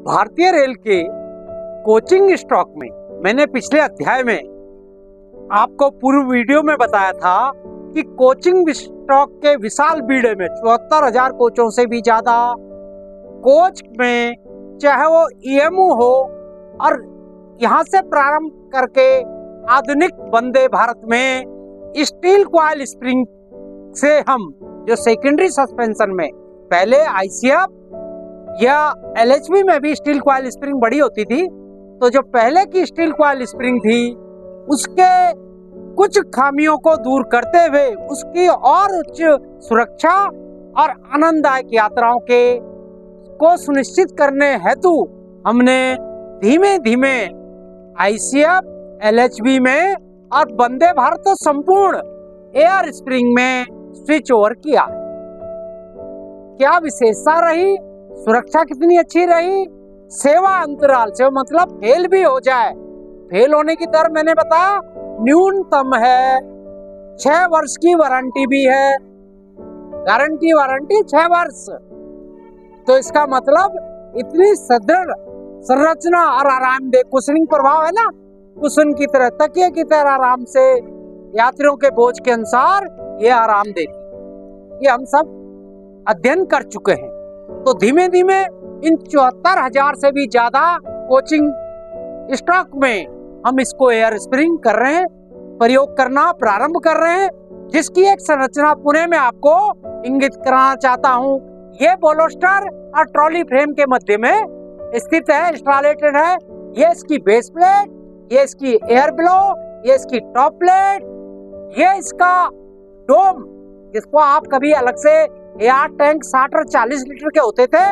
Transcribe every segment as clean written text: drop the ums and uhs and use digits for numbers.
भारतीय रेल के coaching stock में मैंने पिछले अध्याय में आपको पूर्व वीडियो में बताया था कि कोचिंग स्टॉक के विशाल बीड़े में 74,000 कोचों से भी ज्यादा कोच में, चाहे वो ईएमयू हो और यहाँ से प्रारंभ करके आधुनिक वंदे भारत में स्टील कॉइल स्प्रिंग से हम जो सेकेंडरी सस्पेंशन में पहले आईसीएफ या एलएचबी में भी स्टील कॉइल स्प्रिंग बड़ी होती थी, तो जो पहले की स्टील कॉइल स्प्रिंग थी उसके कुछ खामियों को दूर करते हुए उसकी और उच्च सुरक्षा और आनंददायक यात्राओं के को सुनिश्चित करने हेतु हमने धीमे धीमे आईसीएफ, एलएचबी में और वंदे भारत तो संपूर्ण एयर स्प्रिंग में स्विच ओवर किया। क्या विशेषता रही, सुरक्षा कितनी अच्छी रही, सेवा अंतराल से मतलब फेल भी हो जाए, फेल होने की दर मैंने बताया न्यूनतम है, 6 वर्ष की वारंटी भी है, गारंटी वारंटी 6 वर्ष। तो इसका मतलब इतनी सुदृढ़ संरचना और आरामदेह कुशनिंग प्रभाव है ना, कुशन की तरह, तकिए की तरह आराम से यात्रियों के बोझ के अनुसार ये आराम देती, ये हम सब अध्ययन कर चुके हैं। तो धीमे धीमे इन 74,000 से भी ज्यादा कोचिंग स्टॉक में हम इसको एयर स्प्रिंग कर रहे हैं, प्रयोग करना प्रारंभ कर रहे हैं, जिसकी एक संरचना पुणे में आपको इंगित कराना चाहता हूं। ये बोलोस्टर और ट्रॉली फ्रेम के मध्य में स्थित है, इंस्टॉलेटेड है। ये इसकी बेस प्लेट, ये इसकी एयर ब्लो, ये इसकी टॉप प्लेट, ये इसका डोम, जिसको आप कभी अलग से एयर टैंक 60 और 40 लीटर के होते थे,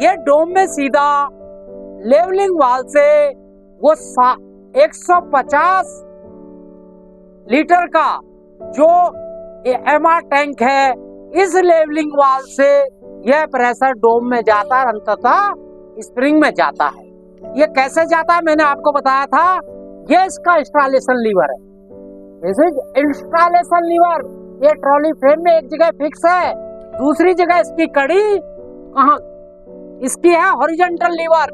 ये डोम में सीधा लेवलिंग वाल से वो 150 लीटर का जो एमआर टैंक है, इस लेवलिंग वाल से यह प्रेशर डोम में जाता है, अंततः स्प्रिंग में जाता है। ये कैसे जाता है मैंने आपको बताया था, ये इसका इंस्टॉलेशन लीवर है, दिस इज इंस्टॉलेशन लीवर। ये ट्रॉली फ्रेम में एक जगह फिक्स है, दूसरी जगह इसकी कड़ी कहाँ, इसकी है हॉरिजॉन्टल लीवर।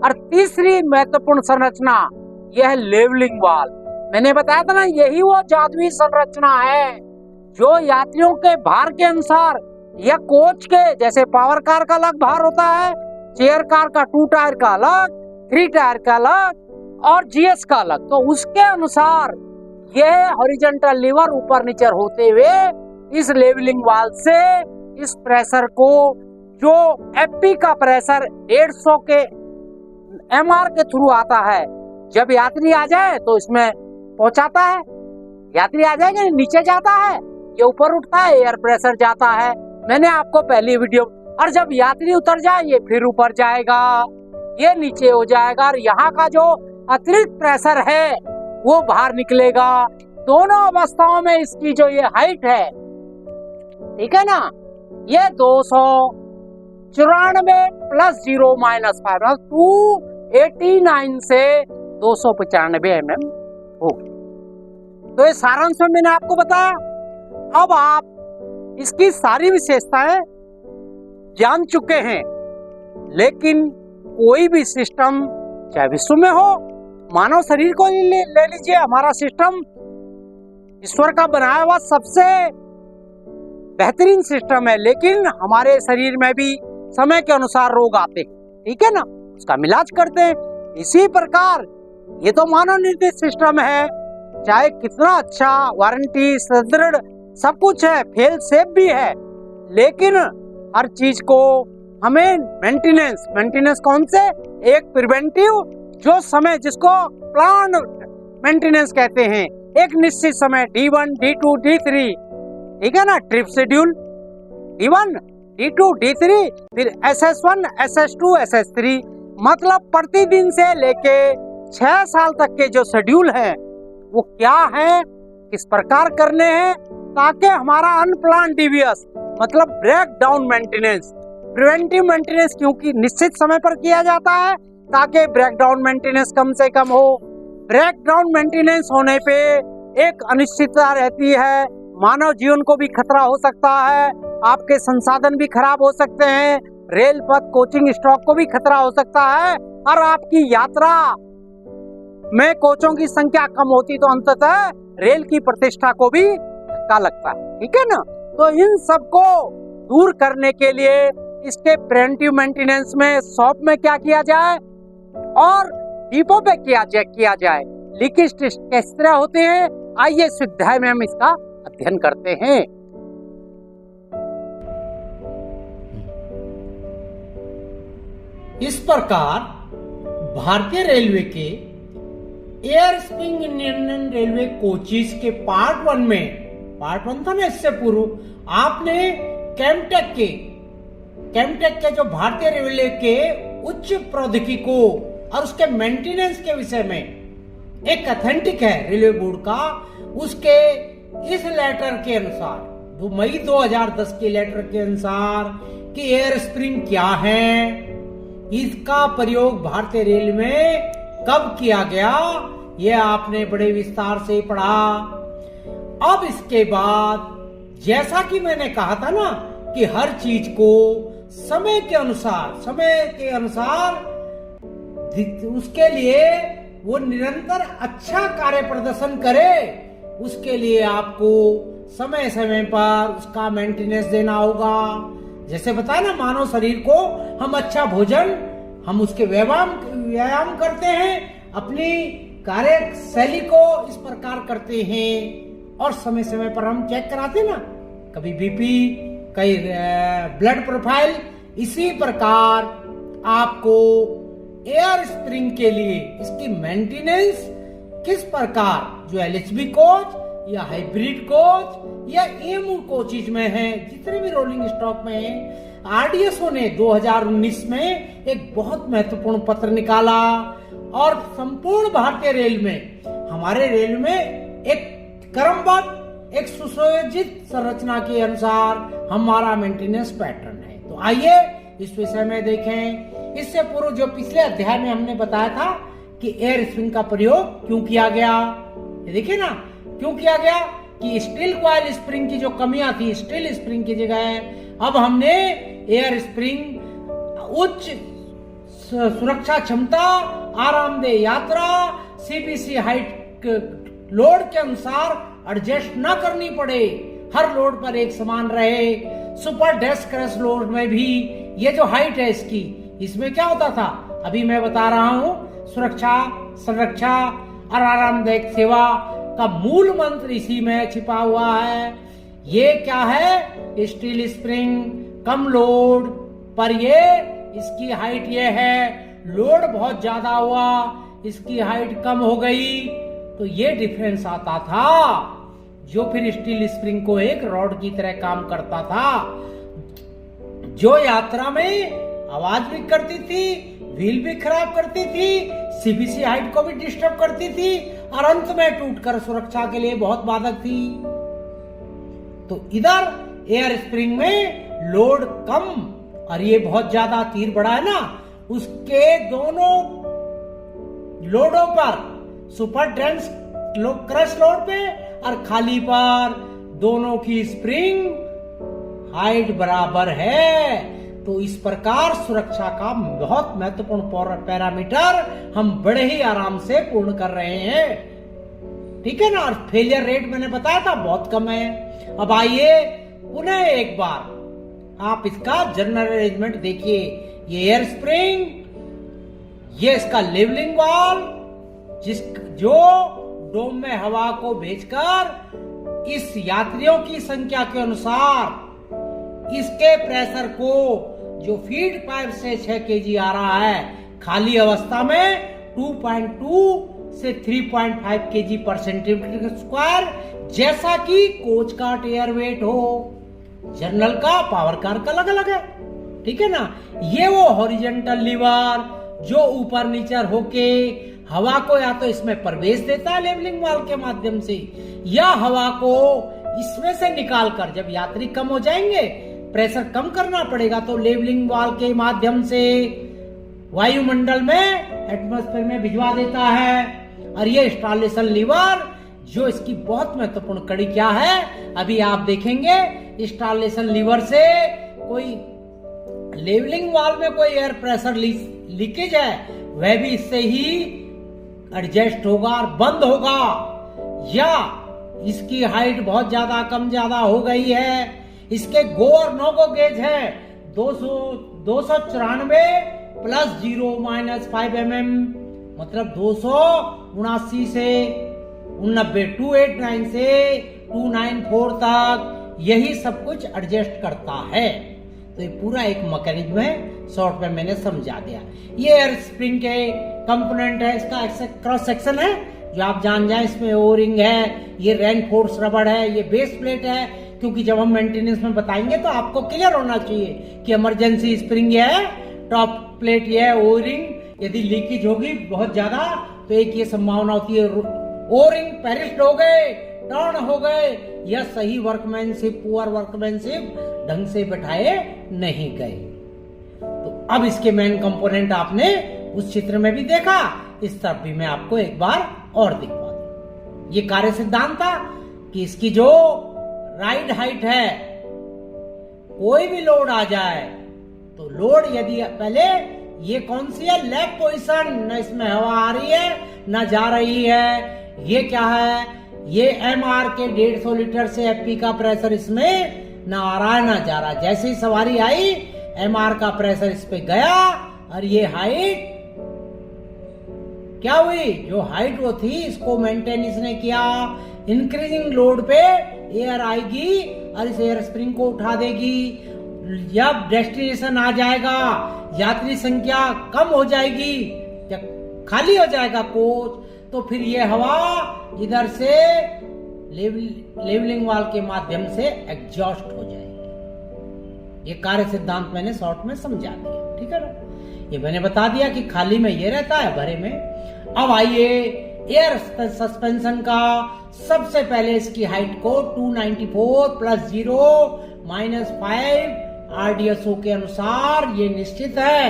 और तीसरी महत्वपूर्ण संरचना यह है लेवलिंग वाल। मैंने बताया था ना, यही वो जादुई संरचना है जो यात्रियों के भार के अनुसार या कोच के, जैसे पावर कार का अलग भार होता है, चेयर कार का 2 टायर का अलग, 3 टायर का अलग और जीएस का अलग, तो उसके अनुसार यह हॉरिजॉन्टल लीवर ऊपर नीचे होते हुए इस लेवलिंग वाल से इस प्रेशर को, जो एफपी का प्रेशर 150 के एमआर के थ्रू आता है, जब यात्री आ जाए तो इसमें पहुंचाता है, यात्री आ जाएगा नीचे जाता है, ये ऊपर उठता है, एयर प्रेशर जाता है, मैंने आपको पहली वीडियो। और जब यात्री उतर जाए ये फिर ऊपर जाएगा, ये नीचे हो जाएगा और यहाँ का जो अतिरिक्त प्रेशर है वो बाहर निकलेगा। दोनों अवस्थाओं में इसकी जो ये हाइट है, ठीक है ना, ये 294 प्लस 0 माइनस 5 289 से 295 mm होगी। तो ये सारांश में मैंने आपको बताया। अब आप इसकी सारी विशेषताएं जान चुके हैं, लेकिन कोई भी सिस्टम चाहे विश्व में हो, मानव शरीर को ले लीजिए, हमारा सिस्टम ईश्वर का बनाया हुआ सबसे बेहतरीन सिस्टम है, लेकिन हमारे शरीर में भी समय के अनुसार रोग आते हैं, ठीक है ना, उसका इलाज करते हैं। इसी प्रकार ये तो मानव निर्मित सिस्टम है, चाहे कितना अच्छा वारंटी सुदृढ़ सब कुछ है, फेल सेफ भी है, लेकिन हर चीज को हमें मेंटेनेंस कौन से, एक प्रिवेंटिव जो समय, जिसको प्लान मेंटेनेंस कहते हैं, एक निश्चित समय D1, D2, D3, ठीक है ना, trip schedule D1, D2, D3, फिर SS1, SS2, SS3, मतलब प्रतिदिन से लेके 6 साल तक के जो शेड्यूल है वो क्या है, किस प्रकार करने हैं, ताकि हमारा अनप्लान डिवियस मतलब breakdown maintenance, preventive maintenance क्योंकि निश्चित समय पर किया जाता है ताकि ब्रेक डाउन मेंटेनेंस कम से कम हो। ब्रेक डाउन मेंटेनेंस होने पे एक अनिश्चितता रहती है, मानव जीवन को भी खतरा हो सकता है, आपके संसाधन भी खराब हो सकते हैं, रेल पथ कोचिंग स्टॉक को भी खतरा हो सकता है और आपकी यात्रा में कोचों की संख्या कम होती तो अंततः रेल की प्रतिष्ठा को भी धक्का लगता है। ठीक है ना। तो इन सब को दूर करने के लिए इसके प्रिवेंटिव मेंटेनेंस में शॉप में क्या किया जाए और डिपो पे किया जाए, लीकेज टेस्ट किस तरह होते हैं, आइए इस अध्याय में हम इसका अध्ययन करते हैं। इस प्रकार भारतीय रेलवे के air spring Indian railway coaches के पार्ट 1 था ना, इससे पूर्व आपने केमटेक के जो भारतीय रेलवे के उच्च प्रौद्योगिकी को और उसके मेंटेनेंस के विषय में एक अथेंटिक है रेलवे बोर्ड का, उसके इस लेटर के अनुसार 2 मई 2010 के लेटर के अनुसार कि एयर स्प्रिंग क्या है, इसका प्रयोग भारतीय रेल में कब किया गया, यह आपने बड़े विस्तार से पढ़ा। अब इसके बाद जैसा कि मैंने कहा था ना कि हर चीज को समय के अनुसार उसके लिए वो निरंतर अच्छा कार्य प्रदर्शन करे, उसके लिए आपको समय समय पर उसका मेंटेनेंस देना होगा। जैसे बताया ना, मानव शरीर को हम अच्छा भोजन, हम उसके व्यायाम करते हैं, अपनी कार्य शैली को इस प्रकार करते हैं और समय समय पर हम चेक कराते ना, कभी बीपी, कई ब्लड प्रोफाइल। इसी प्रकार आपको एयर स्प्रिंग के लिए इसकी मेंटेनेंस किस प्रकार, जो एलएचबी कोच या हाइब्रिड कोच या एमयू कोचेज में है, जितने भी रोलिंग स्टॉक में है, आरडीएसओ ने 2019 में एक बहुत महत्वपूर्ण पत्र निकाला और संपूर्ण भारतीय रेल में, हमारे रेल में एक क्रमबद्ध, एक सुसंयोजित संरचना के अनुसार हमारा मेंटेनेंस पैटर्न है। तो आइए इस विषय में देखें। इससे पूर्व जो पिछले अध्याय में हमने बताया था कि एयर स्प्रिंग का प्रयोग क्यों किया गया, ये देखिए ना, क्यों किया गया कि स्टील कॉइल स्प्रिंग की जो कमियां थी, स्टील स्प्रिंग की जगह अब हमने एयर स्प्रिंग उच्च सुरक्षा क्षमता, आरामदेह यात्रा, सीबीसी हाइट लोड के अनुसार एडजस्ट न करनी पड़े, हर लोड पर एक समान रहे। सुपर डेस्क क्रश लोड में भी ये जो हाइट है इसकी, इसमें क्या होता था, अभी मैं बता रहा हूं, सुरक्षा, संरक्षा और आरामदायक सेवा का मूल मंत्र इसी में छिपा हुआ है। ये क्या है, स्टील स्प्रिंग, कम लोड पर ये इसकी हाइट ये है, लोड बहुत ज्यादा हुआ, इसकी हाइट कम हो गई, तो ये डिफरेंस आता था, जो फिर स्टील स्प्रिंग को एक रॉड की तरह काम करता था, जो यात्रा में आवाज भी करती थी, व्हील भी खराब करती थी, सीबीसी हाइट को भी डिस्टर्ब करती थी और अंत में टूटकर सुरक्षा के लिए बहुत बाधक थी। तो इधर एयर स्प्रिंग में लोड कम और ये बहुत ज्यादा तीर बड़ा है ना, उसके दोनों लोडों पर, सुपर डेंस क्रश लोड पे और खाली पर, दोनों की स्प्रिंग हाइट बराबर है। तो इस प्रकार सुरक्षा का बहुत महत्वपूर्ण पैरामीटर हम बड़े ही आराम से पूर्ण कर रहे हैं, ठीक है ना। और फेलियर रेट मैंने बताया था बहुत कम है। अब आइए पुनः एक बार आप इसका जनरल अरेंजमेंट देखिए। ये एयर स्प्रिंग, ये इसका लेवलिंग वाल्व, जो डोम में हवा को भेजकर इस यात्रियों की संख्या के अनुसार इसके प्रेशर को, जो फीड पाइप से 6 केजी आ रहा है, खाली अवस्था में 2.2 से 3.5 केजी पर सेंटीमीटर स्क्वायर, जैसा कि कोच का एयर वेट हो, जनरल का, पावर कार का अलग अलग है, ठीक है ना। ये वो हॉरिजॉन्टल लीवर जो ऊपर नीचे होके हवा को या तो इसमें प्रवेश देता है लेवलिंग वाल्व के माध्यम से, या हवा को इसमें से निकालकर, जब यात्री कम हो जाएंगे, प्रेशर कम करना पड़ेगा, तो लेवलिंग वाल्व के माध्यम से वायुमंडल में, एटमॉस्फेयर में भिजवा देता है। और ये इंस्टॉलेशन लीवर, जो इसकी बहुत महत्वपूर्ण कड़ी क्या है, अभी आप देखेंगे। इंस्टॉलेशन लीवर से कोई लेवलिंग वाल्व में कोई एयर प्रेशर लीकेज है वह भी इससे ही एडजस्ट होगा और बंद होगा, या इसकी हाइट बहुत ज्यादा कम ज्यादा हो गई है, इसके गो और नो गो गेज है 294 प्लस 0 माइनस 5 mm, मतलब 279 से 89, 289 से 294 तक यही सब कुछ एडजस्ट करता है। तो ये पूरा एक मैकेनिज्म है, शॉर्ट में मैंने समझा दिया। ये एयर स्प्रिंग के कंपोनेंट है, इसका क्रॉस सेक्शन है जो आप जान जाए, इसमें ओरिंग है, ये रेनफोर्स रबड़ है, ये बेस प्लेट है, क्योंकि जब हम मेंटेनेंस में बताएंगे तो आपको क्लियर होना चाहिए कि इमरजेंसी स्प्रिंग ये है, टॉप प्लेट ये है, ओरिंग, यदि लीकेज होगी बहुत ज्यादा तो एक ये संभावना होती है ओरिंग पेरिस्ट हो गए, टर्न हो गए, या सही वर्कमैनशिप पुअर वर्कमैनशिप ढंग से बैठाए नहीं गए। तो अब इसके मेन कंपोनेंट आपने उस चित्र में भी देखा, इस तरफ भी मैं आपको एक बार और दिखवा दूं। ये कार्य सिद्धांत था कि इसकी जो राइड हाइट है, कोई भी लोड आ जाए तो लोड यदि पहले ये कौन सी है, लेफ्ट पोजीशन, न इसमें हवा आ रही है न जा रही है, ये क्या है, ये MR के 150 लीटर से FP का प्रेशर इसमें ना आ रहा है ना जा रहा है। जैसे ही सवारी आई MR का प्रेशर इस पे गया और ये हाइट क्या हुई, जो हाइट वो थी इसको मेंटेन इसने किया, इंक्रीजिंग लोड पे एयर आएगी और इस एयर स्प्रिंग को उठा देगी। जब डेस्टिनेशन आ जाएगा, यात्री संख्या कम हो जाएगी, जब खाली हो जाएगा कोच, तो फिर ये हवा इधर से लेवलिंग वाल्व के माध्यम से एग्जॉस्ट हो जाएगी। ये कार्य सिद्धांत मैंने शॉर्ट में समझा दिया, ठीक है ना। ये मैंने बता दिया कि खाली में ये रहता है, भरे में। अब आइए एयर सस्पेंशन का, सबसे पहले इसकी हाइट को 294 प्लस 0 माइनस 5 RDSO के अनुसार ये निश्चित है।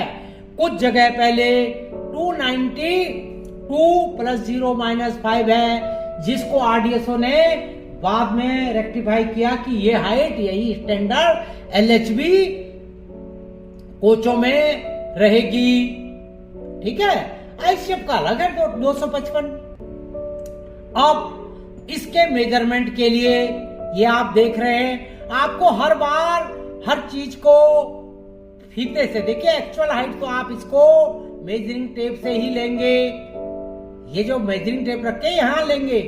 कुछ जगह पहले 292 प्लस 0 माइनस 5 है, जिसको RDSO ने बाद में रेक्टिफाई किया कि ये हाइट यही स्टैंडर्ड LHB कोचों में रहेगी, ठीक है। आईसीएफ का अलग है 255। अब इसके मेजरमेंट के लिए ये आप देख रहे हैं, आपको हर बार हर चीज को फीते से देखिए, एक्चुअल हाइट तो आप इसको मेजरिंग टेप से ही लेंगे, ये जो मेजरिंग टेप रखे यहां लेंगे,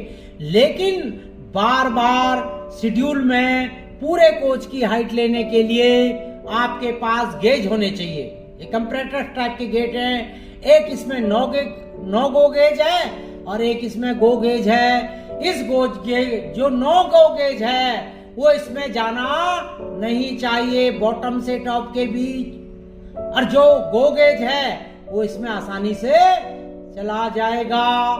लेकिन बार बार शेड्यूल में पूरे कोच की हाइट लेने के लिए आपके पास गेज होने चाहिए। ये कंपैरेटर टाइप के गेज हैं, एक इसमें 9 गो गेज है और एक इसमें गो गेज है। इस गोज गेज जो 9 गो गेज है वो इसमें जाना नहीं चाहिए बॉटम से टॉप के बीच, और जो गो गेज है वो इसमें आसानी से चला जाएगा।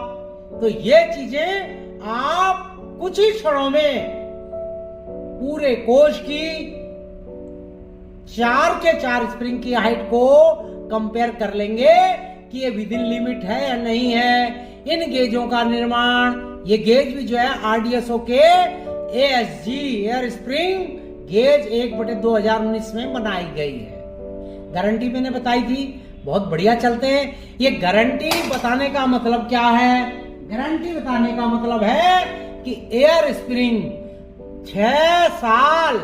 तो ये चीजें आप कुछ ही क्षणों में पूरे कोच की 4 के 4 स्प्रिंग की हाइट को कंपेयर कर लेंगे कि ये विद इन लिमिट है या नहीं है। इन गेजों का निर्माण, ये गेज भी जो है RDSO के ASG एयर स्प्रिंग गेज 1/2019 में बनाई गई है। गारंटी मैंने बताई थी, बहुत बढ़िया चलते हैं। ये गारंटी बताने का मतलब क्या है, गारंटी बताने का मतलब है कि एयर स्प्रिंग 6 साल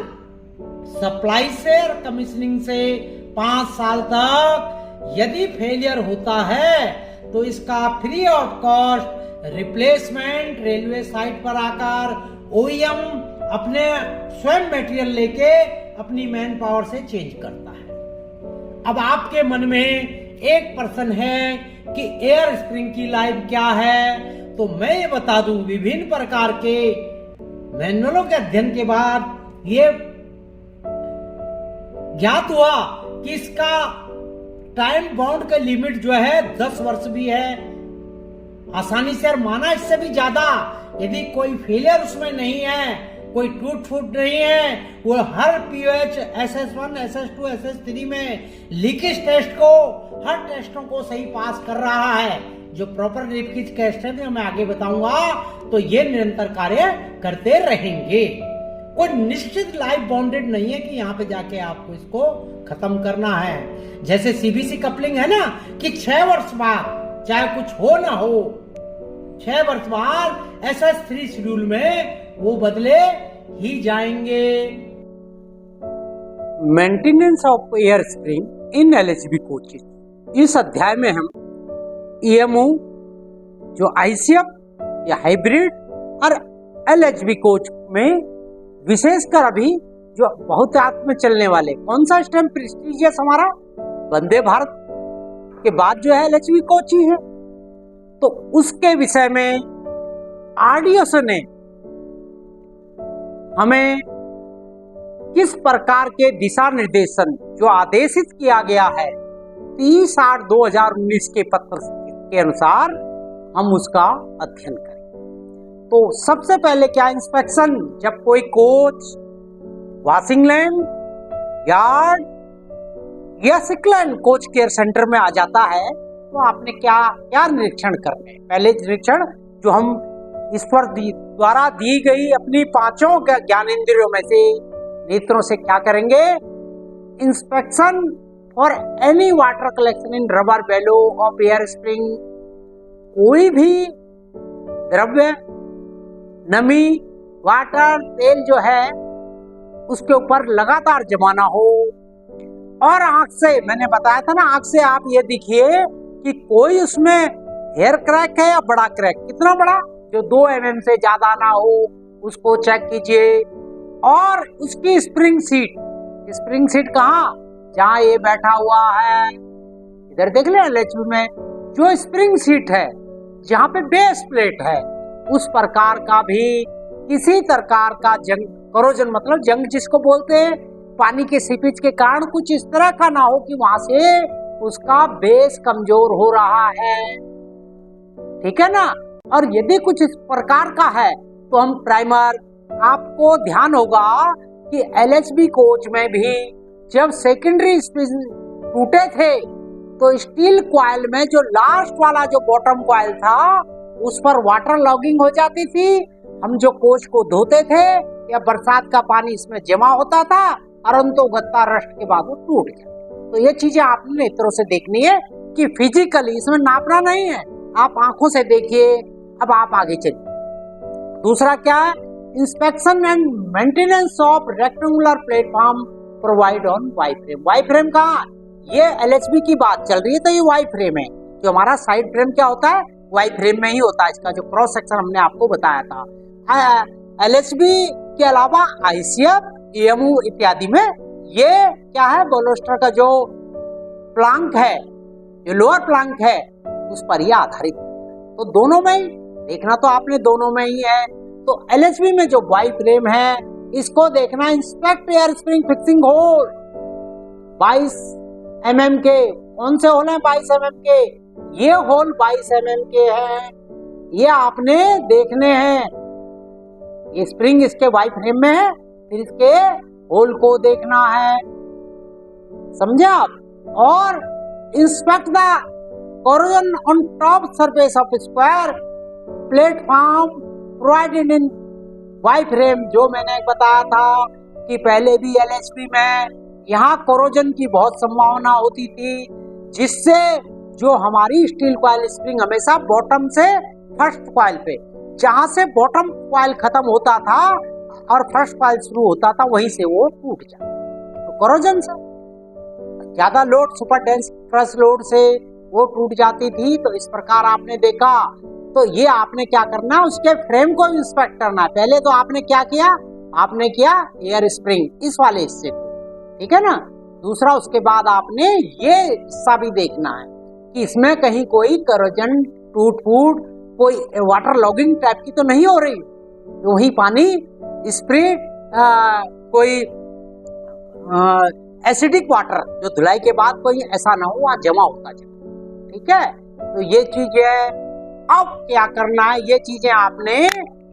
सप्लाई से और कमीशनिंग से 5 साल तक यदि फेलियर होता है तो इसका free of cost replacement railway site पर आकर OEM अपने स्वयं मटेरियल लेके अपनी मैन पावर से चेंज करता है। अब आपके मन में एक प्रश्न है कि एयर स्प्रिंग की लाइफ क्या है, तो मैं ये बता दूं, विभिन्न प्रकार के मैनुअलों के अध्ययन के बाद ये ज्ञात हुआ कि इसका टाइम बाउंड का लिमिट जो है 10 वर्ष भी है, आसानी से, और माना इससे भी ज्यादा। यदि कोई फेलियर उसमें नहीं है, कोई टूट फूट नहीं है, वो हर POH SS1 SS2 SS3 में लीकेज टेस्ट को, हर टेस्टों को सही पास कर रहा है, जो प्रॉपर लीकेज टेस्ट है मैं आगे बताऊंगा, तो ये निरंतर कार्य करते रहेंगे। कोई निश्चित लाइफ बाउंडेड नहीं है कि यहाँ पे जाके आपको इसको खत्म करना है। जैसे सीबीसी कपलिंग है ना कि 6 वर्ष बाद चाहे कुछ हो ना हो, 6 वर्ष बाद SS3 शेड्यूल में वो बदले ही जाएंगे। Maintenance of air spring in LHB coaches, इस अध्याय में हम EMU जो ICF या हाइब्रिड और LHB कोच में विशेषकर अभी जो बहुतायत में चलने वाले, कौन सा इस टाइम प्रेस्टिजियस हमारा वंदे भारत के बाद जो है LHB कोच ही है, तो उसके विषय में RDSO ने हमें किस प्रकार के दिशा निर्देशन जो आदेशित किया गया है 30/8/2019 के पत्र के अनुसार हम उसका अध्ययन करें। तो सबसे पहले क्या, इंस्पेक्शन जब कोई कोच वॉशिंग लैंड, यार्ड या सिकलैंड कोच केयर सेंटर में आ जाता है तो आपने क्या क्या निरीक्षण करने हैं। पहले निरीक्षण जो हम ईश्वर द्वारा दी गई अपनी 5 ज्ञानेंद्रियों में से नेत्रों से क्या करेंगे, inspection for any water collection in rubber bellow of air spring, कोई भी द्रव्य, नमी, वाटर, तेल जो है उसके ऊपर लगातार जमा ना हो। और आंख से, मैंने बताया था ना, आंख से आप ये देखिए कि कोई उसमें हेयर क्रैक है या बड़ा क्रैक, कितना बड़ा, जो 2 mm से ज्यादा ना हो, उसको चेक कीजिए। और उसकी स्प्रिंग सीट कहाँ, जहाँ ये बैठा हुआ है, इधर देख ले LHB में जो स्प्रिंग सीट है, जहाँ पे बेस प्लेट है, उस प्रकार का भी किसी प्रकार का जंग, करोजन मतलब जंग जिसको बोलते हैं, पानी के सीपेज के कारण कुछ इस तरह का ना हो कि वहां से उसका बेस कमजोर हो रहा है, ठीक है ना। और यदि कुछ इस प्रकार का है तो हम प्राइमर, आपको ध्यान होगा कि LHB कोच में भी जब सेकेंडरी स्प्रिंग टूटे थे तो स्टील कॉइल में जो लास्ट वाला जो बॉटम कॉइल था उस पर वाटर लॉगिंग हो जाती थी। हम जो कोच को धोते थे या बरसात का पानी इसमें जमा होता था, परंतु गत्ता रस्ट के बाद वो टूट गया। तो ये चीजें आपने नेत्रों से देखनी है कि फिजिकली इसमें नापना नहीं है, आप आंखों से देखिए। अब आप आगे चलिए। दूसरा क्या है, inspection and maintenance of rectangular platform provide on Y frame. Y frame कहाँ, ये LHB की बात चल रही है तो ये वाई फ्रेम है। जो हमारा साइड फ्रेम क्या होता है, वाई फ्रेम में ही होता है। इसका जो क्रॉस सेक्शन हमने आपको बताया था। LHB के अलावा ICF, EMU इत्यादि में ये क्या है, बोलोस्टर का जो प्लांक है, जो लोअर प्लांक है, उस पर ही आधारित। तो दोनों में ही देखना, तो आपने दोनों में ही है। तो LHB में जो वाई फ्रेम है इसको देखना, inspect air spring fixing hole 22 mm के। कौन से होल हैं 22 mm के, ये होल 22 mm के हैं, ये आपने देखने हैं। ये स्प्रिंग इसके वाई फ्रेम में है, फिर इसके होल को देखना है, समझे आप। और inspect the corrosion on top surface of square platform provided in Y frame. जो मैंने बताया था कि पहले भी LHB में यहाँ कोरोजन की बहुत संभावना होती थी, जिससे जो हमारी स्टील कॉइल स्प्रिंग हमेशा बॉटम से फर्स्ट कॉइल पे, जहां से बॉटम कॉइल खत्म होता था और फर्स्ट कॉइल शुरू होता था, वहीं से वो टूट जाता। तो कोरोजन से ज्यादा load, super dense crush load से वो टूट जाती थी। तो इस प्रकार आपने देखा। तो ये आपने क्या करना, उसके फ्रेम को इंस्पेक्ट करना। पहले तो आपने क्या किया, आपने किया एयर स्प्रिंग इस वाले हिस्से को, ठीक है ना। दूसरा, उसके बाद आपने ये हिस्सा भी देखना है कि इसमें कहीं कोई कोरोजन, टूट फूट, कोई वाटर लॉगिंग टाइप की तो नहीं हो रही, वही पानी स्प्रे, कोई एसिडिक वाटर जो धुलाई के बाद कोई ऐसा ना हो वहां जमा होता जाए, ठीक है। तो ये चीज है। अब क्या करना है, ये चीजें आपने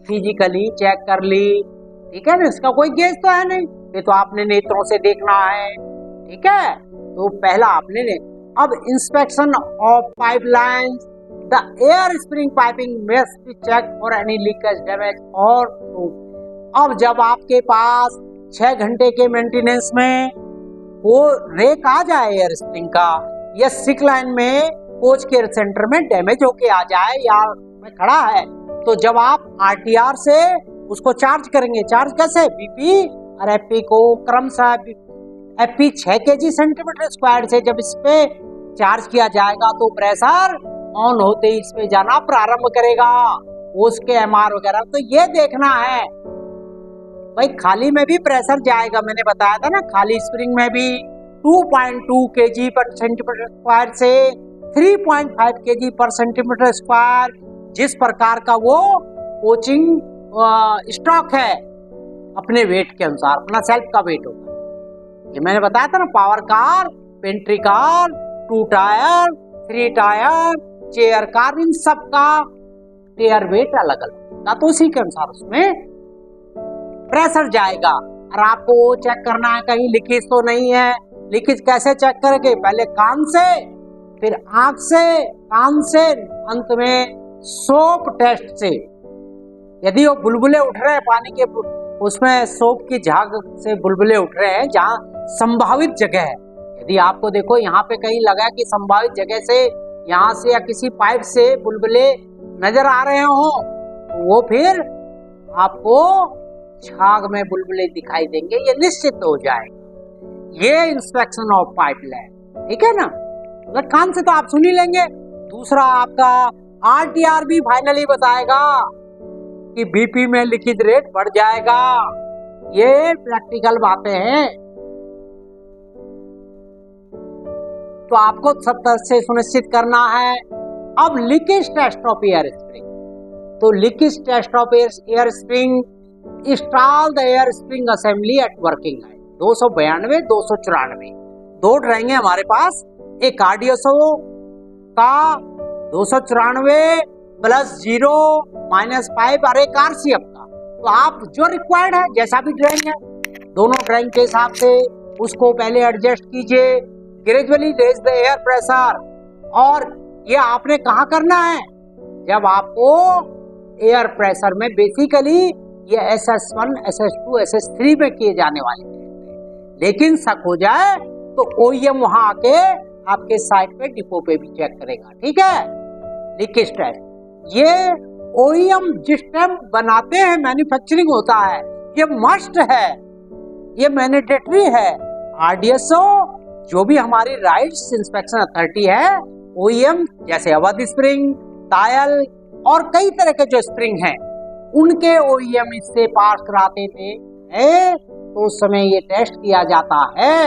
फिजिकली चेक कर ली, ठीक है ना। इसका कोई गेस तो है नहीं, ये तो आपने नेत्रों से देखना है, ठीक है। तो पहला आपने अब inspection of pipelines, the air spring piping must be check for any leakage, damage और अब जब आपके पास 6 घंटे के मेंटेनेंस में वो रेक आ जाए एयर स्प्रिंग का, या सिक लाइन में कोच केयर सेंटर में डैमेज होके आ जाए या में खड़ा है, तो जब आप आरटीआर से उसको चार्ज करेंगे, चार्ज कैसे, बीपी और एफपी को क्रमशः, एफपी 6 kg सेंटीमीटर स्क्वायर से जब इस पे चार्ज किया जाएगा तो प्रेशर ऑन होते ही इस पे जाना प्रारंभ करेगा, उसके एमआर वगैरह। तो ये देखना है भाई, खाली में भी प्रेशर जाएगा, मैंने बताया था ना, खाली स्प्रिंग में भी 2.2 kg पर सेंटीमीटर स्क्वायर से 3.5 kg पर सेंटीमीटर स्क्वायर, जिस प्रकार का वो कोचिंग स्टॉक है अपने वेट के अनुसार, अपना सेल्फ का वेट होगा। ये मैंने बताया था ना, power car, pantry car, 2 tier, 3 tier, chair car, इन सब का टेयर वेट अलग अलग था, तो उसी के अनुसार उसमें प्रेशर जाएगा। और आपको चेक करना है कहीं लीकेज तो नहीं है। लीकेज कैसे चेक करेंगे, पहले कान से, फिर आंख से, कान से, अंत में सोप टेस्ट से। यदि वो बुलबुले उठ रहे हैं पानी के, उसमें सोप की झाग से बुलबुले उठ रहे हैं जहां संभावित जगह है, यदि आपको देखो यहाँ पे कहीं लगा कि संभावित जगह से, यहाँ से या किसी पाइप से बुलबुले नजर आ रहे हो, तो वो फिर आपको झाग में बुलबुले दिखाई देंगे, ये निश्चित हो जाएगा। ये इंस्पेक्शन ऑफ पाइपलाइन, ठीक है ना। अगर कान से तो आप सुन ही लेंगे। दूसरा, आपका आरटीआर भी फाइनली बताएगा कि बीपी में लीकेज रेट बढ़ जाएगा। ये प्रैक्टिकल बातें हैं, तो आपको सब तरह से सुनिश्चित करना है। अब leakage test of air spring, तो leakage test of air spring, install the air spring assembly at working है 292, 294 दो ड्राइंग है हमारे पास। एक आरडीएसओ का 294 + 0 -5 और एक आरसीएफ का। तो आप जो रिक्वायर्ड है, जैसा भी ड्राइंग है, दोनों ड्राइंग के हिसाब से उसको पहले एडजस्ट कीजिए। Gradually raise the air pressure, और ये आपने कहाँ करना है, जब आपको एयर प्रेशर में बेसिकली ये SS1, SS2, SS3 में किए जाने वाले हैं, लेकिन शक हो जाए तो OEM वहां आके आपके साइट पे डिपो पे भी चेक करेगा, ठीक है। लीकेज टेस्ट ये OEM जिस टाइम बनाते हैं, मैन्युफैक्चरिंग होता है, ये मस्ट है, ये मैंडेटरी है। आरडीएसओ जो भी हमारी राइट्स इंस्पेक्शन अथॉरिटी है, OEM जैसे अवध स्प्रिंग, टायल और कई तरह के जो स्प्रिंग हैं, उनके OEM इससे पास कराते थे, तो उस समय ये टेस्ट किया जाता है।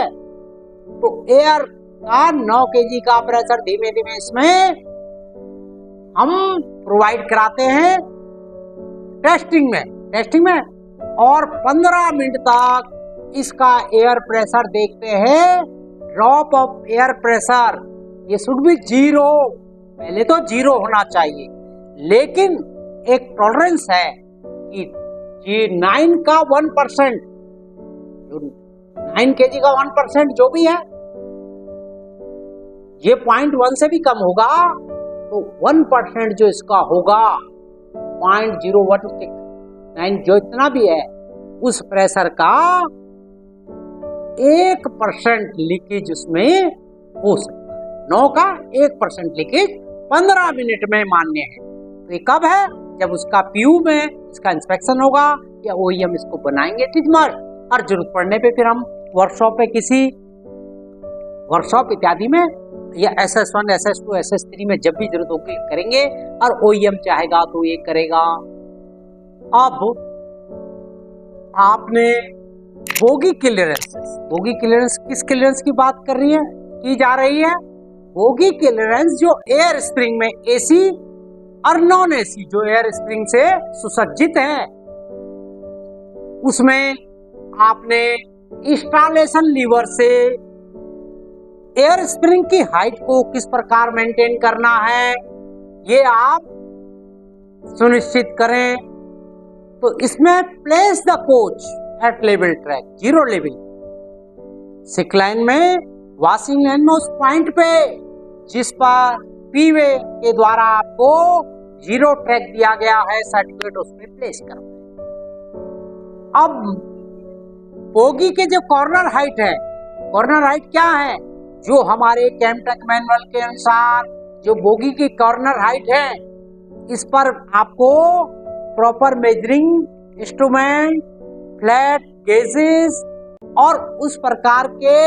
तो एयर का 9 kg का प्रेशर धीमे धीमे इसमें हम प्रोवाइड कराते हैं टेस्टिंग में, और 15 मिनट तक इसका एयर प्रेशर देखते हैं। ड्रॉप ऑफ एयर प्रेशर ये शुड बी 0, पहले तो 0 होना चाहिए, लेकिन एक टॉलरेंस है कि G9 का 1%, जो 9 kg का 1% जो भी है, ये 0.1 से भी कम होगा, तो 1% जो इसका होगा 0.0169 जो इतना भी है, उस प्रेशर का 1% लीकेज उसमें हो सकता है। 9 का 1% लीकेज 15 मिनट में मान्य है। तो ये कब है, जब उसका PU में इसका इंस्पेक्शन होगा या OEM इसको बनाएंगे टिजमर, और जरूरत पड़ने पे फिर हम वर्कशॉप पे, किसी वर्कशॉप इत्यादि में, या SS1, SS2, SS3 में जब भी जरूरत होगी करेंगे, और OEM चाहेगा तो ये करेगा। अब आपने बोगी क्लियरेंस किस क्लियरेंस की बात की जा रही है? बोगी क्लियरेंस जो एयर स्प्रिंग में AC और नॉन AC जो एयर स्प्रिंग से सुसज्जित है, उसमें आपने इंस्टॉलेशन लीवर से एयर स्प्रिंग की हाइट को किस प्रकार मेंटेन करना है, ये आप सुनिश्चित करें। तो इसमें place the coach at level track, 0 level, sick line में, वॉशिंग लाइन में, उस पॉइंट पे जिस पर पीवे के द्वारा आपको 0 ट्रैक दिया गया है सर्टिफिकेट, उसमें प्लेस करना है। अब बोगी के जो कॉर्नर हाइट है, कॉर्नर हाइट क्या है, जो हमारे केमटेक मैनुअल के अनुसार जो बोगी की कॉर्नर हाइट है, इस पर आपको proper measuring instrument, flat gauges और उस प्रकार के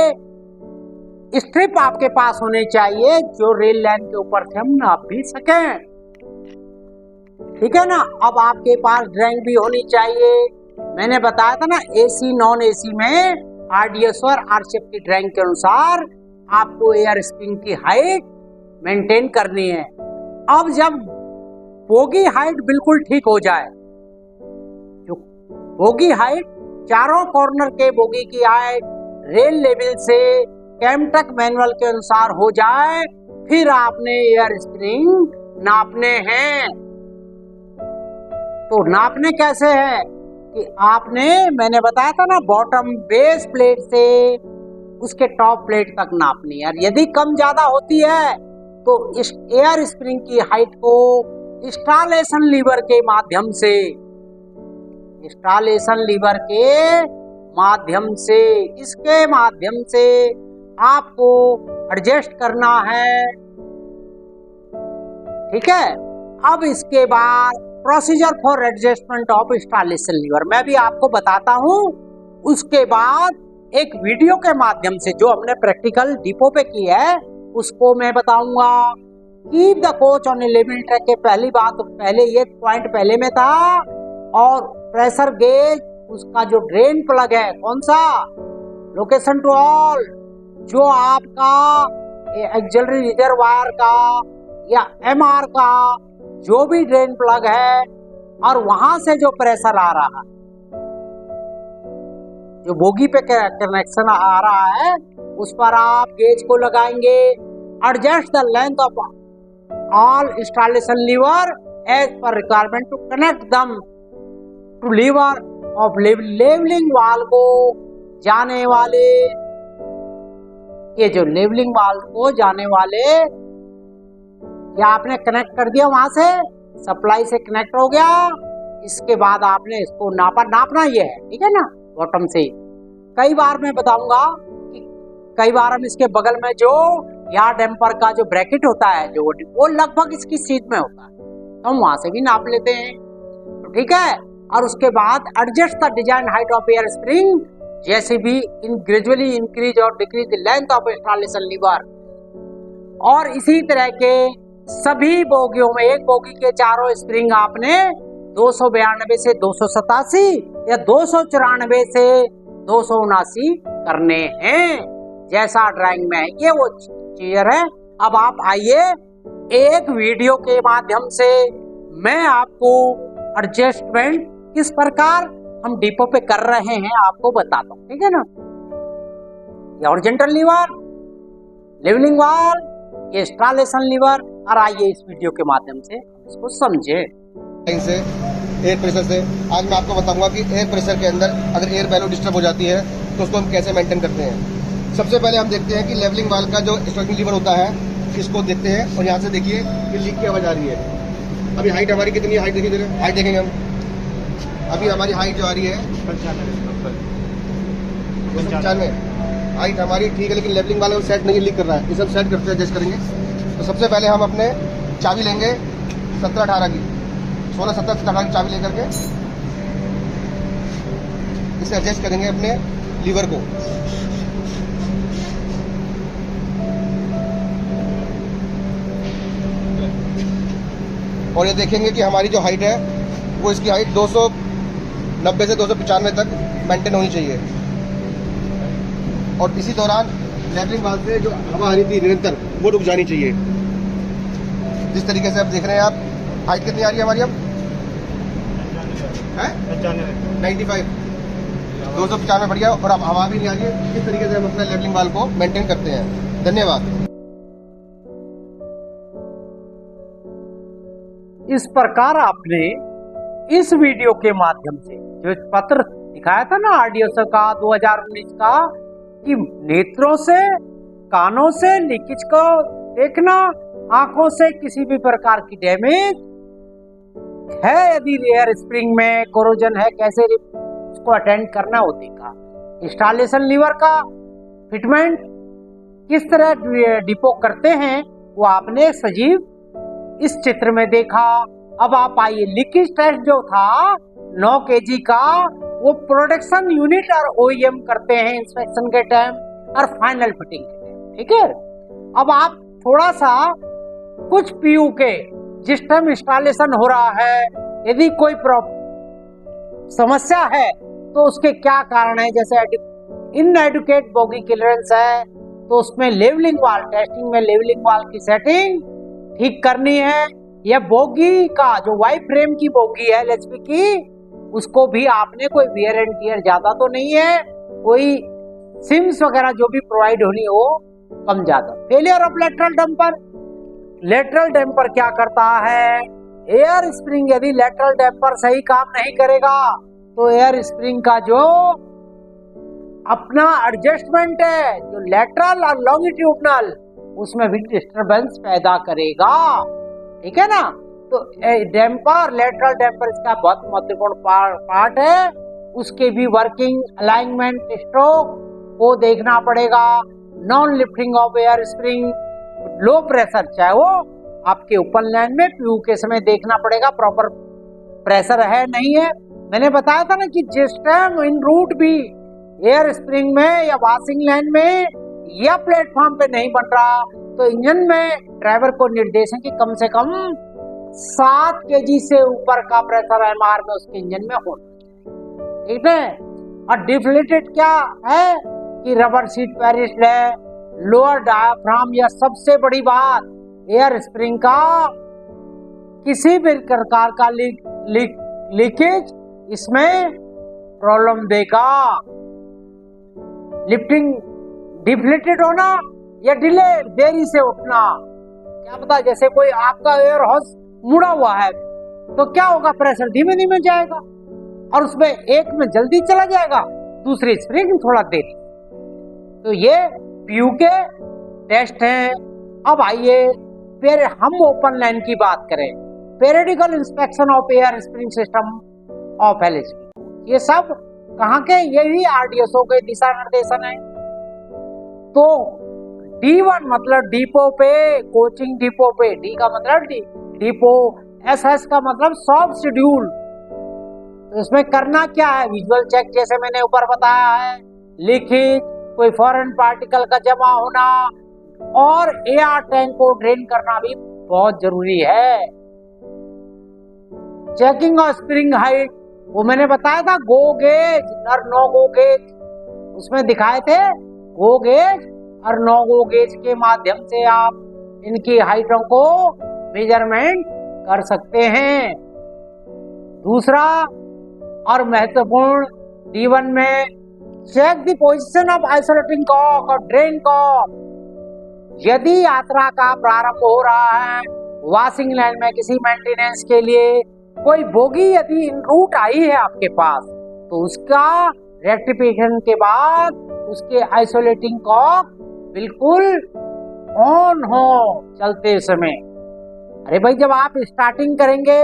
स्ट्रिप आपके पास होने चाहिए जो रेल लाइन के ऊपर से हम नाप भी सकें। ठीक है ना। अब आपके पास ड्राइंग भी होनी चाहिए। मैंने बताया था ना, एसी नॉन एसी में आरडीएस और आरसीएफ की ड्राइंग के अनुसार आपको एयर स्प्रिंग की हाइट मेंटेन करनी है। अब जब बोगी हाइट बिल्कुल ठीक हो जाए, जो बोगी हाइट चारों कॉर्नर के बोगी की हाइट रेल लेवल से केमटेक मैनुअल के अनुसार हो जाए, फिर आपने एयर स्प्रिंग नापने हैं। तो नापने कैसे है कि आपने, मैंने बताया था ना, बॉटम बेस प्लेट से उसके टॉप प्लेट तक नापनी है। यदि कम ज्यादा होती है तो इस एयर स्प्रिंग की हाइट को इंस्टॉलेशन लीवर के माध्यम से, इंस्टॉलेशन लीवर के माध्यम से, इसके माध्यम से आपको एडजस्ट करना है। ठीक है। अब इसके बाद procedure for adjustment of installation lever मैं भी आपको बताता हूं। उसके बाद एक वीडियो के माध्यम से जो हमने प्रैक्टिकल डिपो पे की है उसको मैं बताऊंगा। Keep the coach on A level track के पहली बात, पहले ये पॉइंट पहले में था। और प्रेशर गेज, उसका जो ड्रेन प्लग है, कौन सा, लोकेशन टू ऑल, जो आपका एक्सिलरी रिजर्वायर का या एमआर का जो भी ड्रेन प्लग है, और वहां से जो प्रेशर आ रहा है, जो बोगी पे कनेक्शन आ रहा है, उस पर आप गेज को लगाएंगे। Adjust the length of all installation lever as पर requirement to connect them to lever of levelling valve को जाने वाले, ये जो लेवलिंग वाल को जाने वाले, या आपने कनेक्ट कर दिया, वहां से सप्लाई से कनेक्ट हो गया। इसके बाद आपने इसको नापना ये है। ठीक है ना, बॉटम से। कई बार मैं बताऊंगा कि कई बार हम इसके बगल में जो यार डैम्पर का जो ब्रैकेट होता है, जो वो लगभग इसकी सीध में होता है, तो हम वहां से भी नाप लेते हैं। तो ठीक है। और उसके बाद adjust the design height of air spring, जैसे भी इन ग्रेजुअली इंक्रीज और decrease the length of installation lever. और इसी तरह के सभी बोगियों में, एक बोगी के चारों स्प्रिंग आपने 292 से 287 या 294 से 279 करने हैं, जैसा ड्राइंग में है। ये वो चीज है। अब आप आइए, एक वीडियो के माध्यम से मैं आपको एडजस्टमेंट किस प्रकार हम डिपो पे कर रहे हैं आपको बताता हूँ। ठीक है ना। ये हॉरिजॉन्टल लीवर, लेवलिंग वाल, ये इंस्टॉलेशन लीवर। और आइए इस वीडियो के माध्यम से इसको समझे। से एयर प्रेशर से आज मैं आपको बताऊंगा कि एयर प्रेशर के अंदर अगर एयर बैलो डिस्टर्ब हो जाती है तो उसको हम कैसे मेंटेन करते हैं। सबसे पहले हम देखते हैं कि लेवलिंग वाल का जो स्ट्रोकिंग लीवर होता है, इसको देखते हैं। और यहाँ से देखिए कि लीक की आवाज आ रही है। अभी हाइट हमारी कितनी है, हाइट देखिए, हाइट देखेंगे हम। अभी हमारी हाइट जो आ रही है 95, हाइट हमारी ठीक है, लेकिन लेवलिंग वाला सेट नहीं लीक कर रहा है। इसे हम सेट करते हैं, एडजस्ट करेंगे। तो सबसे पहले हम अपने चाबी लेंगे 17-18 की, 16-17-18 की चाबी लेकर के इसे एडजस्ट करेंगे अपने लीवर को। और ये देखेंगे कि हमारी जो हाइट है वो इसकी हाइट 290 से 295 तक मेंटेन होनी चाहिए। और इसी दौरान लेवलिंग वाल से जो हवा आ रही थी निरंतर, वो रुक जानी चाहिए। जिस तरीके से आप देख रहे हैं, आप हाइट कितनी आ रही है हमारी अब, 95, 295 बढ़िया। और अब हवा भी नहीं आ रही है। इस तरीके से हम अपने लेवलिंग वाल को मेंटेन करते हैं। धन्यवाद। इस प्रकार आपने इस वीडियो के माध्यम से जो पत्र दिखाया था ना आरडीएस का 2019 का, कि नेत्रों से, कानों से लीकेज को देखना, आंखों से किसी भी प्रकार की डैमेज है, यदि एयर स्प्रिंग में कोरोजन है, कैसे उसको अटेंड करना वो देखा। इंस्टॉलेशन लीवर का फिटमेंट किस तरह डिपो करते हैं वो आपने सजीव इस चित्र में देखा। अब आप आइए, लीकेज टेस्ट जो था 9 kg का, वो प्रोडक्शन यूनिट और ओईएम करते हैं इंस्पेक्शन के टाइम और फाइनल फिटिंग के टाइम, ठीक है। अब आप थोड़ा सा कुछ पीयू के जिस टाइम इंस्टॉलेशन हो रहा है, यदि कोई समस्या है तो उसके क्या कारण है, जैसे इनएडुकेट बोगी क्लियरेंस है तो उसमें लेवलिंग वाल, टेस्टिंग में लेवलिंग वाल की सेटिंग ठीक करनी है, या बोगी का जो वाई फ्रेम की बोगी है एलएचपी की, उसको भी आपने कोई वियर एंड टियर ज्यादा तो नहीं है, कोई सिम्स वगैरह जो भी प्रोवाइड होनी हो कम ज्यादा। Failure of lateral dumper, lateral damper क्या करता है, एयर स्प्रिंग यदि लेटरल डैम्पर सही काम नहीं करेगा तो एयर स्प्रिंग का जो अपना एडजस्टमेंट है जो लेटरल और लॉन्गिट्यूडनल, उसमें भी डिस्टरबेंस पैदा करेगा, ठीक है ना। तो डैम्पर, लेटरल डैम्पर इसका बहुत महत्वपूर्ण पार्ट है, उसके भी वर्किंग, अलाइनमेंट, स्ट्रोक को देखना पड़ेगा। Non lifting of air spring, low pressure, चाहे वो आपके ओपन लाइन में पीयू के समय देखना पड़ेगा प्रॉपर प्रेशर है नहीं है। मैंने बताया था ना कि जिस टाइम इन रूट भी एयर स्प्रिंग में या वॉशिंग लाइन में या प्लेटफॉर्म पे नहीं बन रहा तो इंजन में ड्राइवर को निर्देश है कि कम से कम 7 kg से ऊपर का प्रेशर एमआर में उसके इंजन में होना, ठीक है। और डिफ्लेटेड क्या है कि रबर सीट पेरिस्ड है, लोअर डायाफ्राम, या सबसे बड़ी बात एयर स्प्रिंग का किसी भी प्रकार का लीकेज इसमें प्रॉब्लम देगा। लिफ्टिंग डिफ्लेटेड होना या डिले, देरी से उठना, क्या पता जैसे कोई आपका एयर हॉस मुड़ा हुआ है तो क्या होगा, प्रेशर धीमे धीमे जाएगा और उसमें एक में जल्दी चला जाएगा, दूसरी स्प्रिंग थोड़ा देरी। तो ये पीयू के टेस्ट हैं। अब आइए फिर हम ओपन लाइन की बात करें, periodical inspection of air spring system of LHP, ये सब कहाँ के, यही आरडीएसओ के दिशा निर्देशन है। तो D1 मतलब डिपो पे, कोचिंग डिपो पे, डी का मतलब डिपो, एसएस का मतलब शॉप शेड्यूल। तो इसमें करना क्या है, विजुअल चेक जैसे मैंने ऊपर बताया है, लीकेज, कोई फॉरेन पार्टिकल का जमा होना और एयर टैंक को ड्रेन करना भी बहुत जरूरी है। चेकिंग ऑफ स्प्रिंग हाइट, वो मैंने बताया था गो गेज और नो गो गेज, उसमें दिखाए थे गो गेज और नो गो गेज के माध्यम से आप इनकी हाइटों को मेजरमेंट कर सकते हैं। दूसरा और महत्वपूर्ण D1 में check the position of isolating cock और ड्रेन कॉक। यदि यात्रा का प्रारंभ हो रहा है वॉशिंग लाइन में किसी मेंटेनेंस के लिए, कोई बोगी यदि इन रूट आई है आपके पास तो उसका रेक्टिफिकेशन के बाद उसके आइसोलेटिंग कॉक बिल्कुल ऑन हो चलते समय। अरे भाई जब आप स्टार्टिंग करेंगे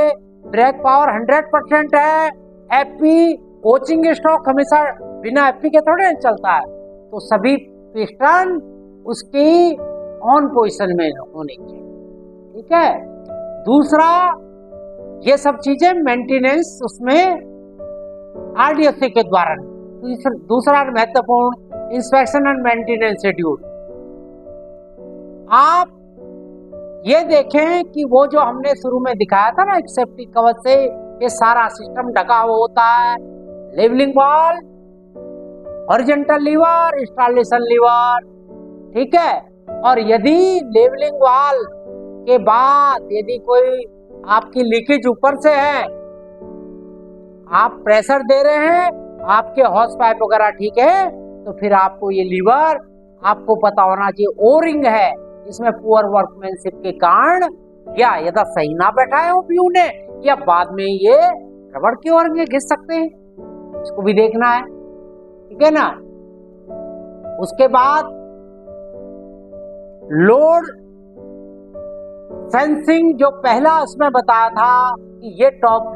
ब्रेक पावर 100% है, एफपी कोचिंग स्ट्रोक हमेशा बिना एफपी के थोड़े चलता है, तो सभी पिस्टन उसकी ऑन पोजीशन में होने चाहिए, ठीक है। दूसरा, ये सब चीजें मेंटेनेंस उसमें आरडीएससी के द्वारा। दूसरा महत्वपूर्ण इंस्पेक्शन एंड मेंटेनेंस शेड्यूल। आप ये देखें कि वो जो हमने शुरू में दिखाया था ना, एक सेफ्टी कवर से ये सारा सिस्टम ढका हुआ होता है, levelling valve, horizontal lever, installation lever, ठीक है। और यदि लेवलिंग वॉल के बाद यदि कोई आपकी लीकेज ऊपर से है, आप प्रेशर दे रहे हैं, आपके हॉस पाइप वगैरह ठीक है, तो फिर आपको ये लीवर आपको पता होना चाहिए ओरिंग है, इसमें पुअर वर्कमैनशिप के कारण या यदा सही ना बैठाए हो पीयू ने, या बाद में ये रबड़ की ओरिंग घिस सकते हैं, इसको भी देखना है, ठीक है ना। उसके बाद लोड सेंसिंग, जो पहला उसमें बताया था कि ये टॉप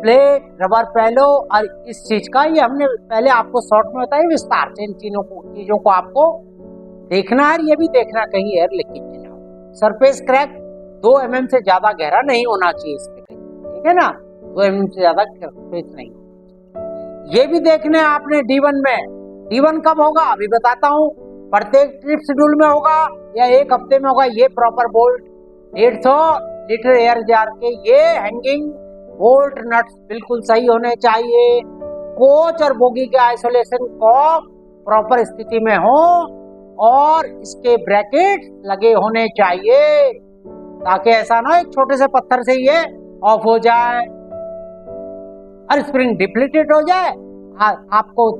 प्लेट, रबर पैलो और इस चीज का, ये हमने पहले आपको शॉर्ट में बताया विस्तार से। इन चीजों को आपको देखना है, ये भी देखना कहीं एयर लीकेज ना हो। सरफेस क्रैक 2 mm से ज्यादा गहरा नहीं होना चाहिए इसके कहीं, ठीक है ना, 2 mm से ज्यादा सरफेस नहीं। ये भी देखने आपने D1 में। D1 कब होगा अभी बताता हूँ, प्रत्येक ट्रिप शेड्यूल में होगा या 1 हफ्ते में होगा। ये proper bolt 150 litre air jar के ये हैंगिंग बोल्ट नट्स बिल्कुल सही होने चाहिए। कोच और बोगी के आइसोलेशन कॉक प्रॉपर स्थिति में हो और इसके ब्रैकेट लगे होने चाहिए, ताकि ऐसा ना एक छोटे से पत्थर से ये ऑफ हो जाए और स्प्रिंग डिप्लीटेड हो जाए। आपको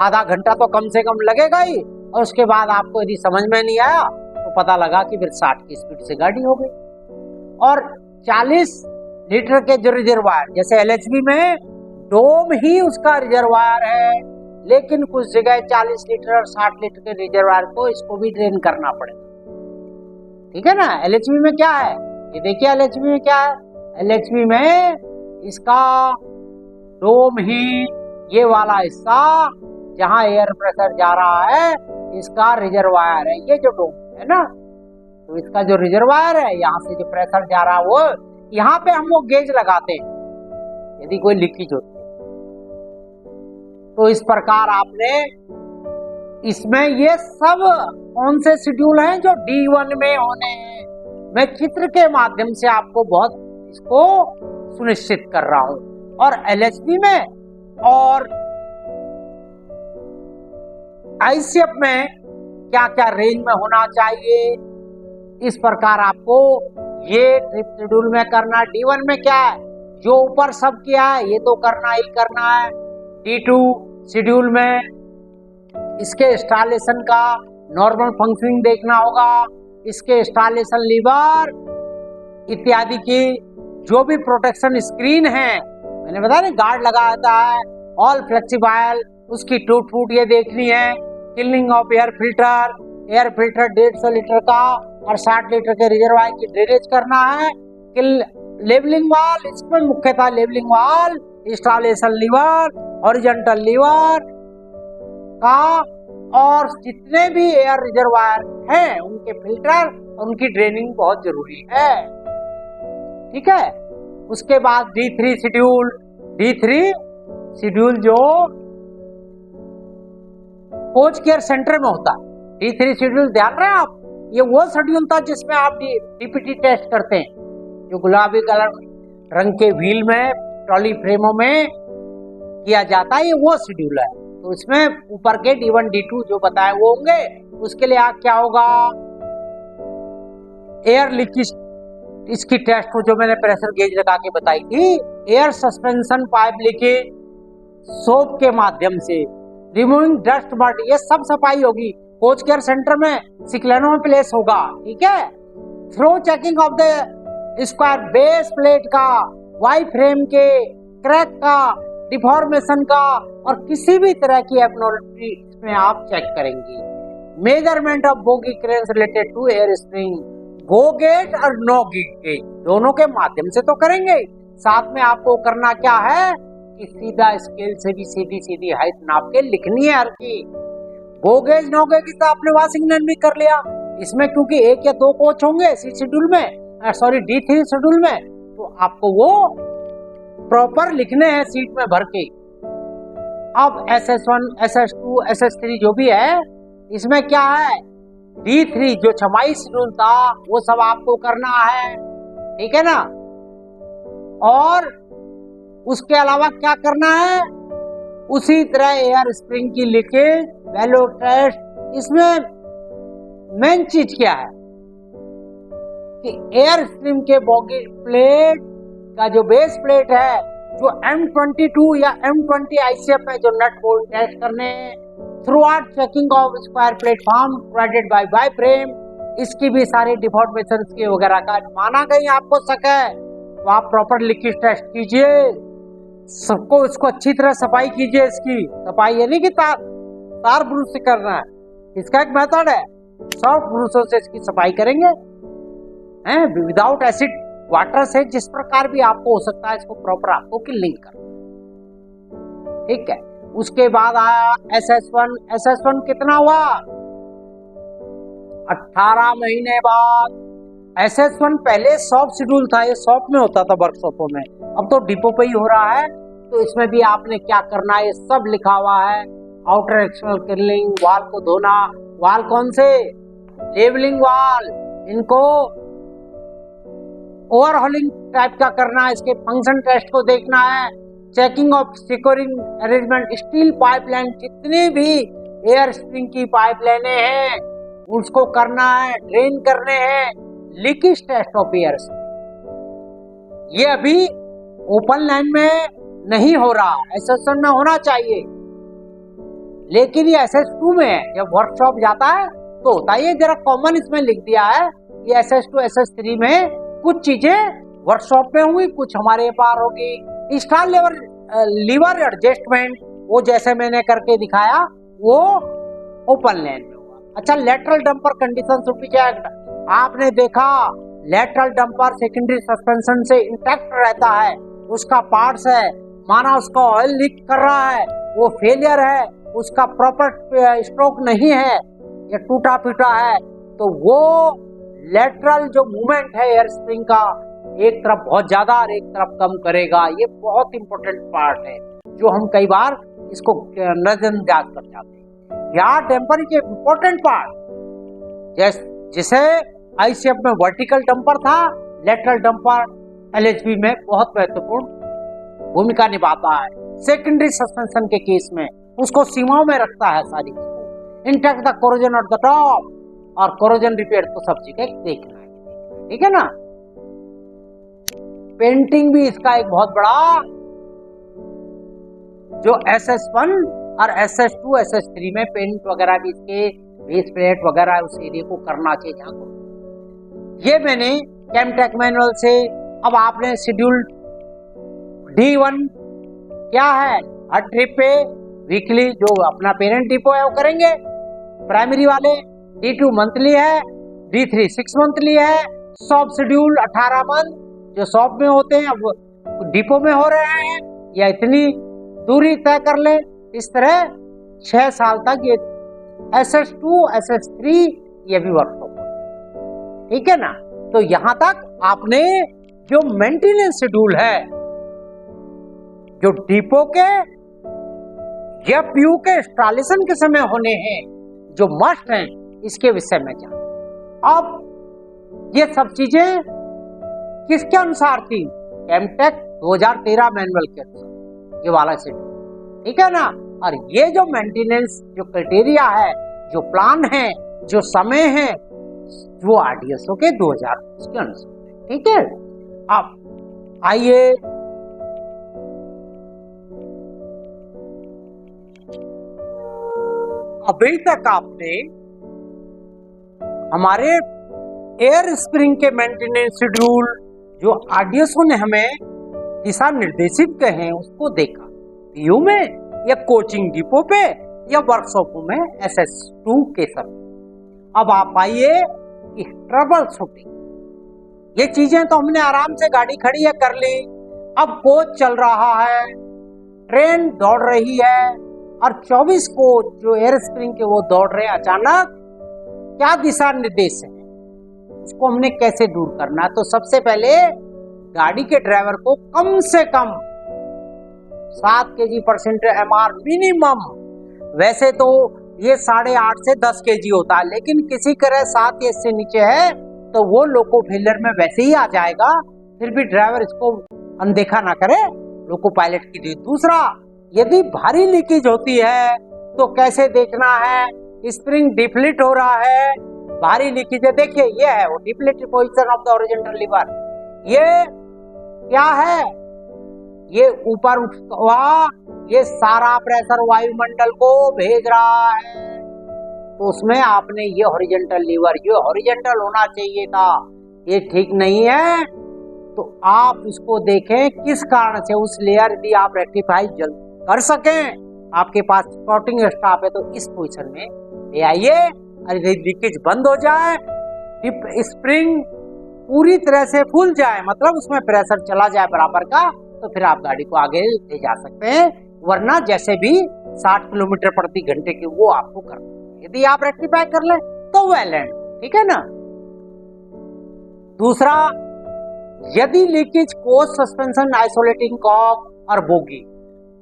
आधा घंटा तो कम से कम लगेगा ही, और उसके बाद आपको यदि समझ में नहीं आया तो पता लगा कि फिर 60 की स्पीड से गाड़ी हो गई। और 40 लीटर के जो रिजर्वायर, जैसे LHB में डोम ही उसका रिजर्वायर है, लेकिन कुछ जगह 40 लीटर और 60 लीटर के रिजर्वायर को इसको भी ड्रेन करना पड़ेगा, ठीक है ना। LHB में क्या है, ये देखिए LHB में क्या है, LHB में इसका डोम ही ये वाला हिस्सा जहां एयर प्रेशर जा रहा है इसका रिजर्वायर है। ये जो डोम है ना, तो इसका जो रिजर्वायर है, यहाँ से जो प्रेशर जा रहा है वो यहाँ पे हम वो गेज लगाते हैं यदि कोई लीकेज होती है। तो इस प्रकार आपने इसमें ये सब कौन से शेड्यूल हैं जो D1 में होने हैं, मैं चित्र के माध्यम से आपको बहुत इसको सुनिश्चित कर रहा हूं। और LHB में और ICF में क्या क्या रेंज में होना चाहिए, इस प्रकार आपको ये ट्रिप शेड्यूल में करना। D1 में क्या है, जो ऊपर सब किया है ये तो करना ही करना है। D2 शेड्यूल में इसके इंस्टॉलेशन का नॉर्मल फंक्शनिंग देखना होगा, इसके इंस्टॉलेशन लीवर इत्यादि की जो भी प्रोटेक्शन स्क्रीन है, मैंने बताया ना गार्ड लगाता है, ऑल फ्लेक्सिबल, उसकी टूट फूट ये देखनी है। Killing of air filter 150 litre का और 60 लीटर के रिजर्वायर की ड्रेनेज करना है। लेवलिंग वाल, इसमें मुख्यतः लेवलिंग वाल, इंस्टॉलेशन लीवर, हॉरिजॉन्टल लीवर का, और जितने भी एयर रिजर्वायर हैं उनके फिल्टर और उनकी ड्रेनिंग बहुत जरूरी है, ठीक है। उसके बाद D3 शेड्यूल जो कोच केयर सेंटर में होता है। D3 शेड्यूल ध्यान रहे आप, ये वो शेड्यूल था जिसमें आप DPT टेस्ट करते हैं, जो गुलाबी कलर रंग के व्हील में ट्रॉली फ्रेमों में किया जाता है, ये वो शेड्यूल है। तो इसमें ऊपर के D1 D2 जो बताए वो होंगे। उसके लिए क्या होगा, एयर लीकेज इसकी टेस्ट जो मैंने प्रेशर गेज लगा के बताई थी, air suspension pipe leakage soap के माध्यम से, रिमूविंग डस्ट बट, ये सब सफाई होगी। कोच केयर सेंटर में सिक्लेनो में प्लेस होगा, ठीक है। Thorough checking of the square base plate का, वाई फ्रेम के क्रैक का, डिफॉर्मेशन का, और किसी भी तरह की एब्नॉर्मलिटी इसमें आप चेक करेंगे। Measurement of bogie clearance related to air spring, go gate और नो गेट दोनों के माध्यम से तो करेंगे। साथ में आपको करना क्या है कि सीधा स्केल से भी सीधी हाइट नाप के लिखनी है हर की। गो गेज नो गेज तो आपने वाशिंगटन भी कर लिया। इसमें क्योंकि 1 या 2 कोच होंगे शेड्यूल में, D3 शेड्यूल में, तो आपको वो प्रॉपर लिखने हैं सीट में भर के। अब SS1 SS2 SS3 जो भी है, इसमें क्या है, D3 जो छमाही शेड्यूल था वो सब आपको करना है, ठीक है ना। और उसके अलावा क्या करना है, उसी तरह एयर स्प्रिंग की लीकेज वैल्यू टेस्ट। इसमें मेन चीज क्या है कि एयर स्प्रिंग के बॉगी प्लेट का जो बेस प्लेट है, जो M22 या M20 ICF में जो नट बोल्ट टेस्ट करने, throughout checking of square platform provided by Y frame, इसकी भी सारी डिफॉर्मेशन की वगैरह का माना कहीं आपको शक है तो आप प्रॉपर लीकेज टेस्ट कीजिए। सबको इसको अच्छी तरह सफाई कीजिए। इसकी सफाई ये नहीं कि तार ब्रूश से करना है, इसका एक मेथड है, सॉफ्ट ब्रूशों से इसकी सफाई करेंगे, हैं, विदाउट एसिड वाटर से जिस प्रकार भी आपको हो सकता है, इसको प्रॉपर आपको किलिंग करना, ठीक है। उसके बाद आया SS1। SS1 कितना हुआ? 18 महीने बाद। SS1 पहले शॉप शेड्यूल था, ये शॉप में होता था, वर्कशॉपों में, अब तो डिपो पे ही हो रहा है। तो इसमें भी आपने क्या करना है, ये सब लिखा हुआ है। आउटर एक्सटर्नल किलिंग, वाल को धोना, वाल कौन से? लेवलिंग वाल, इनको ओवरहॉलिंग टाइप का करना है, इसके फंक्शन टेस्ट को देखना है, checking of securing arrangement, steel pipeline, जितनी भी एयर स्प्रिंग की पाइपलाइनें हैं उसको करना है, ड्रेन करने हैं, leakage test of air spring. ये अभी ओपन लाइन में नहीं हो रहा, SS1 में होना चाहिए, लेकिन ये SS2 में है। जब वर्कशॉप जाता है तो होता है, ये जरा कॉमन इसमें लिख दिया है। ये SS2 SS3 में कुछ चीजें वर्कशॉप में हुई, कुछ हमारे पार होगी। स्टार लीवर एडजस्टमेंट, वो जैसे मैंने करके दिखाया, वो ओपन लाइन में हुआ। अच्छा, lateral dumper condition should be checked. आपने देखा लेटरल डंपर सेकेंडरी सस्पेंशन से इंटैक्ट रहता है, उसका पार्ट्स है, माना उसका ऑयल लीक कर रहा है, वो फेलियर है, उसका प्रॉपर स्ट्रोक नहीं है, ये टूटा फूटा है, तो वो लेटरल जो मूवमेंट है एयर स्प्रिंग का, एक तरफ बहुत ज्यादा और एक तरफ कम करेगा। ये बहुत इंपॉर्टेंट पार्ट है जो हम कई बार इसको नजरअंदाज कर जाते हैं। यार टेम्पर इज इंपॉर्टेंट पार्ट। जिसे ICF में वर्टिकल डंपर था, लेटरल डंपर LHB में बहुत महत्वपूर्ण भूमिका निभाता है। सेकेंडरी सस्पेंशन के केस में उसको सीमाओं में रखता है सारी चीजों। Intact the corrosion of the top, और कोरोजन रिपेयर तो सब जगह देखना है, ठीक है ना। पेंटिंग भी इसका एक बहुत बड़ा, जो SS1 और SS2 SS3 में पेंट वगैरह भी इसके बेस प्लेट वगैरह उस एरिया को करना चाहिए जहां को। ये मैंने कैमटेक मैनुअल से। अब आपने शेड्यूल D1 क्या है, हर ट्रिप पे वीकली जो अपना पेरेंट डिपो है वो करेंगे प्राइमरी वाले। D2 मंथली है, D3 6 मंथली है। शॉप शेड्यूल 18 मंथ जो शॉप में होते हैं अब डिपो में हो रहे हैं, या इतनी दूरी तय कर ले। इस तरह 6 साल तक ये SS2 SS3 ये भी वर्कशॉप, ठीक है ना। तो यहां तक आपने जो मेंटेनेंस शेड्यूल है, जो डिपो के या PU के इंस्टॉलेशन के समय होने हैं, जो मस्ट हैं, इसके विषय में जान। अब ये सब चीजें किसके अनुसार थी? कैमटेक 2013 मैनुअल के अनुसार, ये वाला शेड्यूल, ठीक है ना। और ये जो मेंटेनेंस जो क्राइटेरिया है, जो प्लान है, जो समय है, वो RDSO के 2000 के अनुसार, ठीक है। अब आइए अभी तक आपने हमारे एयर स्प्रिंग के मेंटेनेंस शेड्यूल जो RDSO ने हमें दिशा निर्देशित कहे हैं उसको देखा, PU में या कोचिंग डिपो पे या वर्कशॉपों में SS2 के सब। अब आप आइए ट्रबल शूटिंग। ये चीजें तो हमने आराम से गाड़ी खड़ी है कर ली। अब कोच चल रहा है, ट्रेन दौड़ रही है, और 24 कोच जो एयर स्प्रिंग के वो दौड़ रहे हैं, अचानक क्या दिशा निर्देश है, उसको हमने कैसे दूर करना है। तो सबसे पहले गाड़ी के ड्राइवर को कम से कम 7 kg/cm MR मिनिमम। वैसे तो ये 8.5 से 10 kg होता है, लेकिन किसी तरह 7 या इससे नीचे है तो वो लोको फेलियर में वैसे ही आ जाएगा। फिर भी ड्राइवर इसको अनदेखा ना करे, लोको पायलट की। दूसरा, यदि भारी लीकेज होती है तो कैसे देखना है, स्प्रिंग डिफ्लेट हो रहा है, भारी लीकेज है, देखिए ये है वो deflated position of the horizontal lever. ये क्या है, ये ऊपर उठा, ये सारा प्रेशर वायुमंडल को भेज रहा है, तो उसमें आपने ये हॉरिजॉन्टल लीवर, ये हॉरिजॉन्टल होना चाहिए था, ये ठीक नहीं है। तो आप उसको देखें किस कारण से उस लेयर यदि आप रेक्टिफाई जल्द कर सकें, आपके पास स्पॉटिंग स्टाफ है तो इस पोजीशन में ले आइए। और यदि लीकेज बंद हो जाए, स्प्रिंग पूरी तरह से फूल जाए, मतलब उसमें प्रेशर चला जाए बराबर का, तो फिर आप गाड़ी को आगे ले जा सकते हैं। वरना जैसे भी 60 किलोमीटर प्रति घंटे की वो आपको करना है। यदि आप रेक्टिफाई कर लें तो वेल एंड, ठीक है ना। दूसरा, यदि leakage coach suspension, isolating cock और बोगी,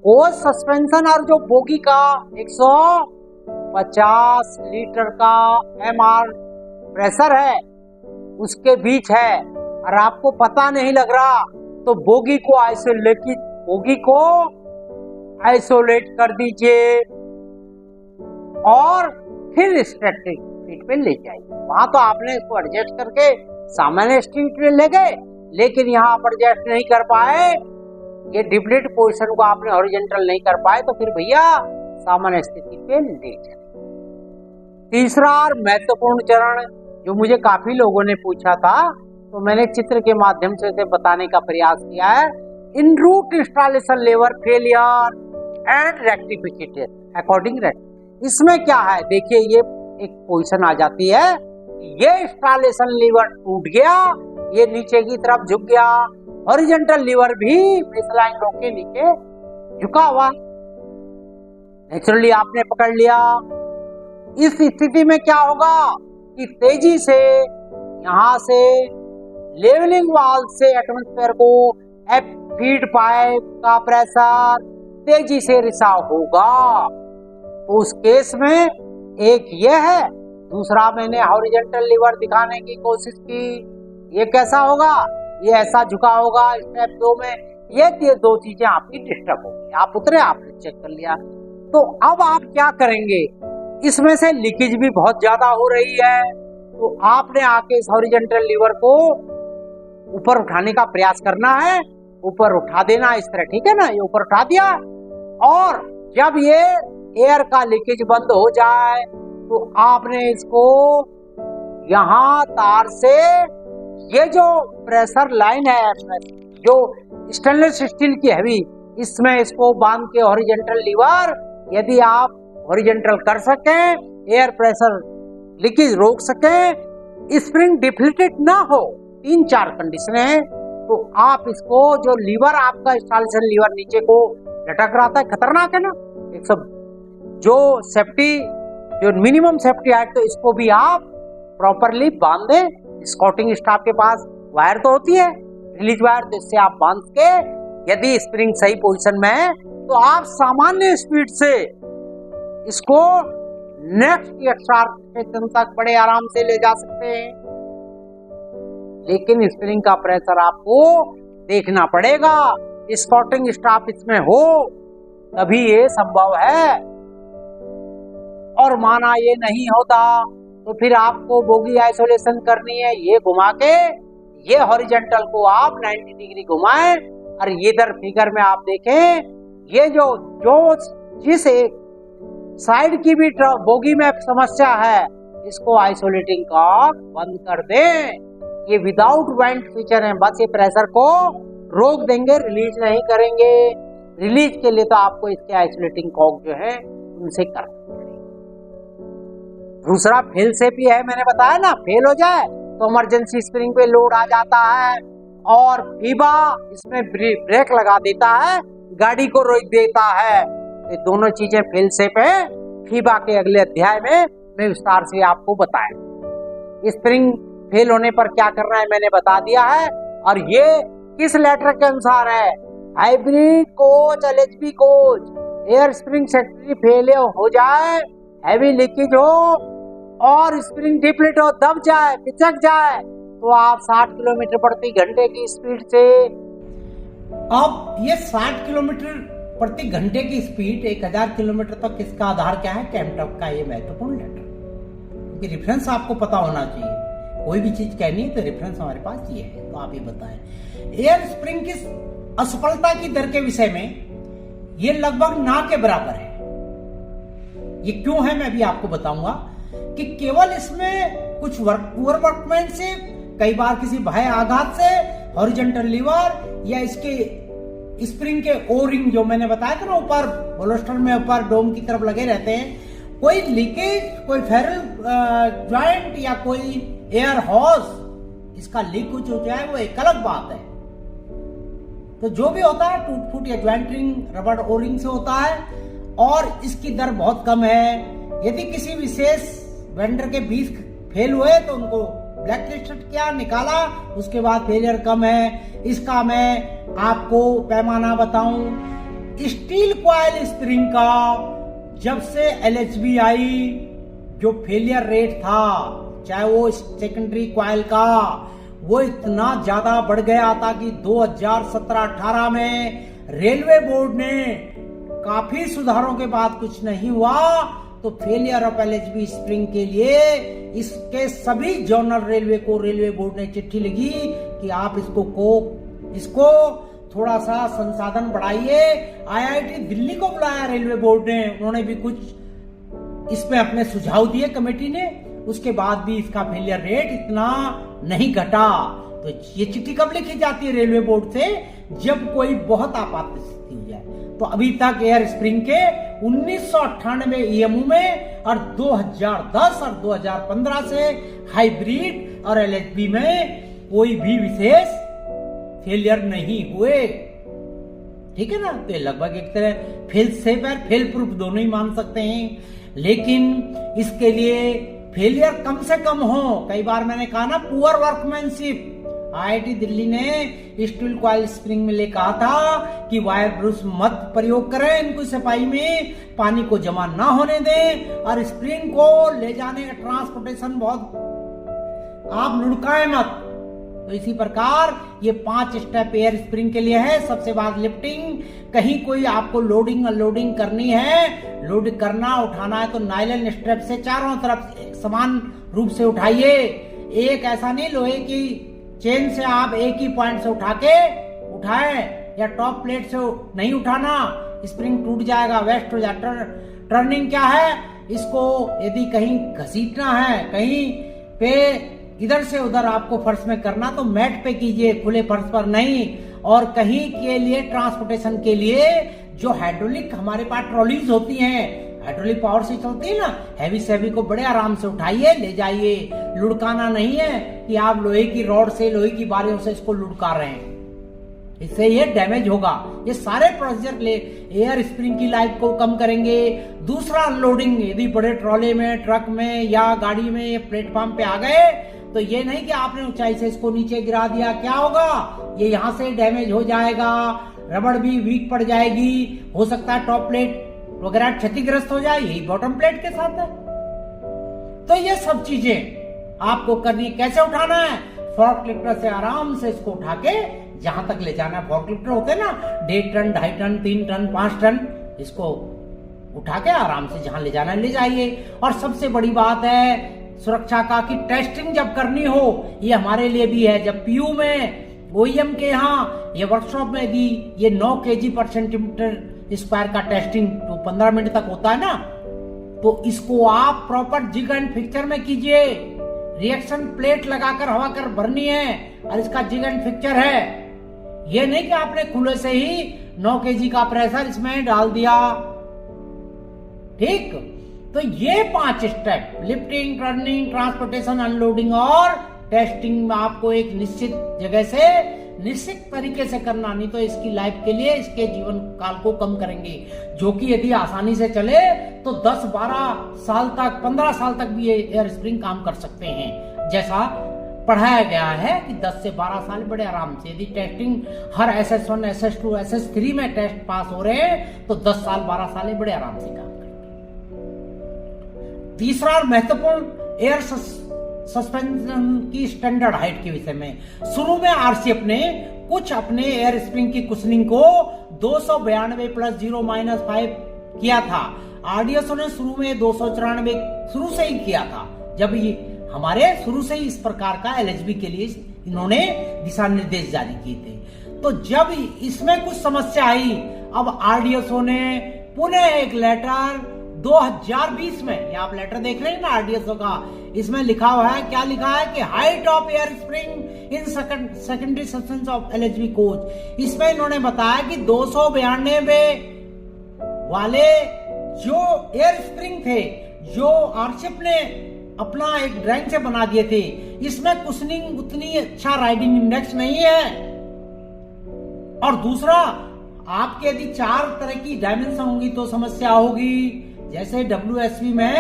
कोच सस्पेंशन और जो बोगी का 150 लीटर का MR प्रेशर है उसके बीच है और आपको पता नहीं लग रहा, तो बोगी को आइसोलेट कर दीजिए और फिर स्टैटिक स्पीड पे ले जाइए। वहां तो आपने इसको एडजस्ट करके सामान्य स्पीड पे ले गए, लेकिन यहाँ आप एडजस्ट नहीं कर पाए, ये डिप्लीट पोजीशन को आपने हॉरिजॉन्टल नहीं कर पाए, तो फिर भैया सामान्य स्थिति पे ले जाए। तीसरा और महत्वपूर्ण चरण जो मुझे काफी लोगों ने पूछा था, तो मैंने चित्र के माध्यम से इसे बताने का प्रयास किया है। In route installation lever failure and rectification according rect. इसमें क्या है, देखिए ये एक पोजीशन आ जाती है, ये इंस्टॉलेशन लीवर टूट गया, ये नीचे की तरफ झुक गया, हॉरिजॉन्टल लीवर भी बेसलाइन रो के नीचे झुका हुआ, नेचुरली आपने पकड़ लिया। इस स्थिति में क्या होगा कि तेजी से यहां से लेवलिंग वाल्व से एटमॉस्फेयर को फीड पाइप का प्रेशर तेजी से रिसाव होगा। तो उस केस में एक ये है, दूसरा मैंने हॉरिजॉन्टल लीवर दिखाने की कोशिश की, ये कैसा होगा, ये ऐसा झुका होगा स्टेप 2 में, ये दो चीजें आपकी डिस्टर्ब होगी। आप उतरे, आपने चेक कर लिया, तो अब आप क्या करेंगे, इसमें से लीकेज भी बहुत ज्यादा हो रही है, तो आपने आके इस हॉरिजॉन्टल लीवर को ऊपर उठाने का प्रयास करना है, ऊपर उठा देना इस तरह, ठीक है ना, ये ऊपर उठा दिया, और जब ये एयर का लीकेज बंद हो जाए तो आपने इसको यहाँ तार से, ये जो प्रेशर लाइन है जो स्टेनलेस स्टील की हैवी, इसमें इसको बांध के हॉरिजॉन्टल लीवर, यदि आप हॉरिजॉन्टल कर सकें, एयर प्रेशर लीकेज रोक सकें, स्प्रिंग डिफ्लेटेड ना हो, 3-4 कंडीशन है, तो आप इसको जो लीवर आपका इंस्टॉलेशन लीवर नीचे को लटक रहा था, खतरनाक है ना, एक सब जो सेफ्टी, जो मिनिमम सेफ्टी है, तो इसको भी आप प्रॉपरली बांध दें। स्कॉटिंग स्टाफ के पास वायर तो होती है, रिलीज वायर, तो इससे आप बांध के, यदि स्प्रिंग सही पोजीशन में है तो आप सामान्य स्पीड से इसको नेक्स्ट एक्सटेंशन तक बड़े आराम से ले जा सकते हैं। लेकिन स्प्रिंग का प्रेशर आपको देखना पड़ेगा, स्कॉटिंग स्टाफ इसमें हो तभी ये संभव है, और माना ये नहीं होता तो फिर आपको बोगी आइसोलेशन करनी है, ये घुमा के, ये हॉरिजॉन्टल को आप 90 डिग्री घुमाएं, और इधर फिगर में आप देखें, ये जो जिस एक साइड की भी बोगी में समस्या है, इसको आइसोलेटिंग कॉक बंद कर दें। ये विदाउट वेंट फीचर है, बस ये प्रेशर को रोक देंगे, रिलीज नहीं करेंगे। रिलीज के लिए तो आपको इसके आइसोलेटिंग कॉक जो है उनसे करना पड़ेगा। दूसरा फेल से भी है, मैंने बताया ना, फेल हो जाए तो इमरजेंसी स्प्रिंग पे लोड आ जाता है और फीबा इसमें ब्रेक लगा देता है, गाड़ी को रोक देता है। ये दोनों चीजें फेल से पे, फीबा के अगले अध्याय में मैं विस्तार से आपको बताया। स्प्रिंग फेल होने पर क्या करना है मैंने बता दिया है, और ये किस लेटर के अनुसार है, hybrid coach, LHB coach, air spring secretary failure हो जाए, हैवी लीकेज हो और स्प्रिंग डिप्लीट हो, दब जाए, पिचक जाए, तो आप 60 किलोमीटर प्रति घंटे की स्पीड से, अब ये 60 किलोमीटर प्रति घंटे की स्पीड 1000 किलोमीटर तक, इसका आधार क्या है, कैमटॉक का ये महत्वपूर्ण लेटर, रेफरेंस आपको पता होना चाहिए। कोई भी चीज कहनी है तो रेफरेंस हमारे पास ये है, तो आप ये बताएं। एयर स्प्रिंग की असफलता की दर के विषय में ये लगभग ना के बराबर है। ये क्यों है मैं भी आपको बताऊंगा कि केवल इसमें कुछ पुअर वर्कमैन से, कई बार किसी बाह्य आघात से, हॉरिजॉन्टल लीवर या इसके स्प्रिंग के ओ रिंग जो मैंने बताया था ना, ऊपर बोलोस्टर में ऊपर डोम की तरफ लगे रहते हैं, कोई लीकेज, कोई फेरल जॉइंट या कोई एयर हॉस इसका लीकेज हो जाए वो एक अलग बात है। तो जो भी होता है टूट फूट या ज्वाइंटिंग रबड़ ओरिंग से होता है और इसकी दर बहुत कम है। यदि किसी विशेष वेंडर के 20 फेल हुए तो उनको ब्लैक लिस्टेड किया, निकाला, उसके बाद फेलियर कम है। इसका मैं आपको पैमाना बताऊं, स्टील कॉइल स्प्रिंग का जब से LHB आई जो फेलियर रेट था, चाहे वो सेकेंडरी कॉइल का, वो इतना ज्यादा बढ़ गया था कि 2017-18 में रेलवे बोर्ड ने काफी सुधारों के बाद कुछ नहीं हुआ तो फेलियर ऑफ LHB स्प्रिंग के लिए इसके सभी जोनल रेलवे को रेलवे बोर्ड ने चिट्ठी लिखी कि आप इसको थोड़ा सा संसाधन बढ़ाइए। IIT दिल्ली को बुलाया रेलवे बोर्ड ने, उन्होंने भी कुछ इसमें अपने सुझाव दिए कमेटी ने, उसके बाद भी इसका फेलियर रेट इतना नहीं घटा। तो ये चिट्ठी कब लिखी जाती है रेलवे बोर्ड से? जब कोई बहुत आपात स्थिति हो जाए। तो अभी तक एयर स्प्रिंग के 1998 EMU में और 2010 और 2015 से हाइब्रिड और LHB में कोई भी विशेष फेलियर नहीं हुए। ठीक है ना? तो ये लगभग एक तरह फेल सेफ और फेल प्रूफ दोनों ही मान सकते हैं, लेकिन इसके लिए फेलियर कम से कम हो। कई बार मैंने कहा ना पुअर वर्कमैनशिप, IIT दिल्ली ने स्टील कॉइल स्प्रिंग में ले कहा था कि वायर ब्रूस मत प्रयोग करें, इनको सफाई में पानी को जमा ना होने दें और स्प्रिंग को ले जाने का ट्रांसपोर्टेशन बहुत आप लुढ़काएं मत। तो इसी प्रकार ये 5 स्टेप एयर स्प्रिंग के लिए है। सबसे बाद लिफ्टिंग, कहीं कोई आपको लोडिंग अनलोडिंग करनी है, लोड करना उठाना है तो नायलॉन स्ट्रैप से चारों तरफ समान रूप से उठाइए। एक ऐसा नहीं लोहे की चेन से आप एक ही पॉइंट से उठाएं या टॉप प्लेट से नहीं उठाना, स्प्रिंग टूट जाएगा, वेस्ट हो जाएगा। टर्निंग क्या है? इसको यदि कहीं घसीटना है, कहीं पे इधर से उधर आपको फर्श में करना तो मैट पे कीजिए, खुले फर्श पर नहीं। और कहीं के लिए ट्रांसपोर्टेशन के लिए जो हाइड्रोलिक हमारे पास ट्रॉलीज होती हैं, हाइड्रोलिक पावर से चलती है ना, हैवी से हैवी को बड़े आराम से उठाइए, ले जाइए। लुढ़काना नहीं है कि आप लोहे की रॉड से, लोहे की बारियों से इसको लुढ़का रहे हैं, इससे ये डैमेज होगा। ये सारे प्रोसीजर ले एयर स्प्रिंग की लाइफ को कम करेंगे। दूसरा अनलोडिंग, यदि बड़े ट्रॉले में, ट्रक में या गाड़ी में ये प्लेटफॉर्म पे आ गए तो ये नहीं कि आपने ऊंचाई से इसको नीचे गिरा दिया, क्या होगा? ये यहां से डैमेज हो जाएगा, रबड़ भी वीक पड़ जाएगी, हो सकता है टॉप प्लेट वगैरह क्षतिग्रस्त हो जाए। यही बॉटम प्लेट के साथ है। तो ये सब चीजें आपको करनी। कैसे उठाना है? फोर्क लिफ्टर से आराम से इसको उठा के जहां तक ले जाना है। फोर्क लिफ्टर होते हैं ना, 1.5 टन, 2.5 टन, 3 टन, 5 टन, इसको उठा के आराम से जहां ले जाना है ले जाइए। और सबसे बड़ी बात है सुरक्षा का कि टेस्टिंग जब करनी हो, ये हमारे लिए भी है। जब PU में OEM के यहाँ ये वर्कशॉप में भी ये 9 kg/cm² का टेस्टिंग तो 15 मिनट तक होता है ना, तो इसको आप प्रॉपर जिग एंड फिक्चर में कीजिए। रिएक्शन प्लेट लगाकर हवा कर भरनी है और इसका जिग एंड फिक्चर है। ये नहीं कि आपने खुले से ही 9 kg का प्रेशर इसमें डाल दिया। ठीक, तो ये 5 step, lifting, turning, transportation, unloading और टेस्टिंग में आपको एक निश्चित जगह से निश्चित तरीके से करना, नहीं तो इसकी लाइफ के लिए, इसके जीवन काल को कम करेंगे। जो कि यदि आसानी से चले तो 10-12 साल तक, 15 साल तक भी ये एयर स्प्रिंग काम कर सकते हैं। जैसा पढ़ाया गया है कि 10 से 12 साल बड़े आराम से, यदि टेस्टिंग हर SS1, SS2, SS3 में टेस्ट पास हो रहे हैं तो 10 साल 12 साल बड़े आराम से काम करेंगे। तीसरा और महत्वपूर्ण एयर सस्पेंशन की स्टैंडर्ड हाइट के विषय में, शुरू में RCF ने कुछ अपने एयर स्प्रिंग की कुशनिंग को 292 + 0-5 किया था। RDSO ने शुरू में 294 शुरू से ही किया था, जब ये हमारे शुरू से ही इस प्रकार का LHB के लिए इन्होंने दिशा निर्देश जारी किए थे। तो जब इसमें कुछ समस्या आई, अब RDSO ने पुनः एक लेटर 2020 में, ये आप लेटर देख रहे हैं ना RDSO का, इसमें लिखा हुआ है, क्या लिखा है कि height of air spring in secondary substance of LHB coach. इसमें इन्होंने बताया कि 292 वाले जो एयर स्प्रिंग थे, जो RCF ने अपना एक ड्राइंग से बना दिए थे। इसमें कुशनिंग उतनी अच्छा राइडिंग इंडेक्स नहीं है। और दूसरा, आपके यदि 4 तरह की डायमेंशन होंगी तो समस्या होगी। जैसे WSV में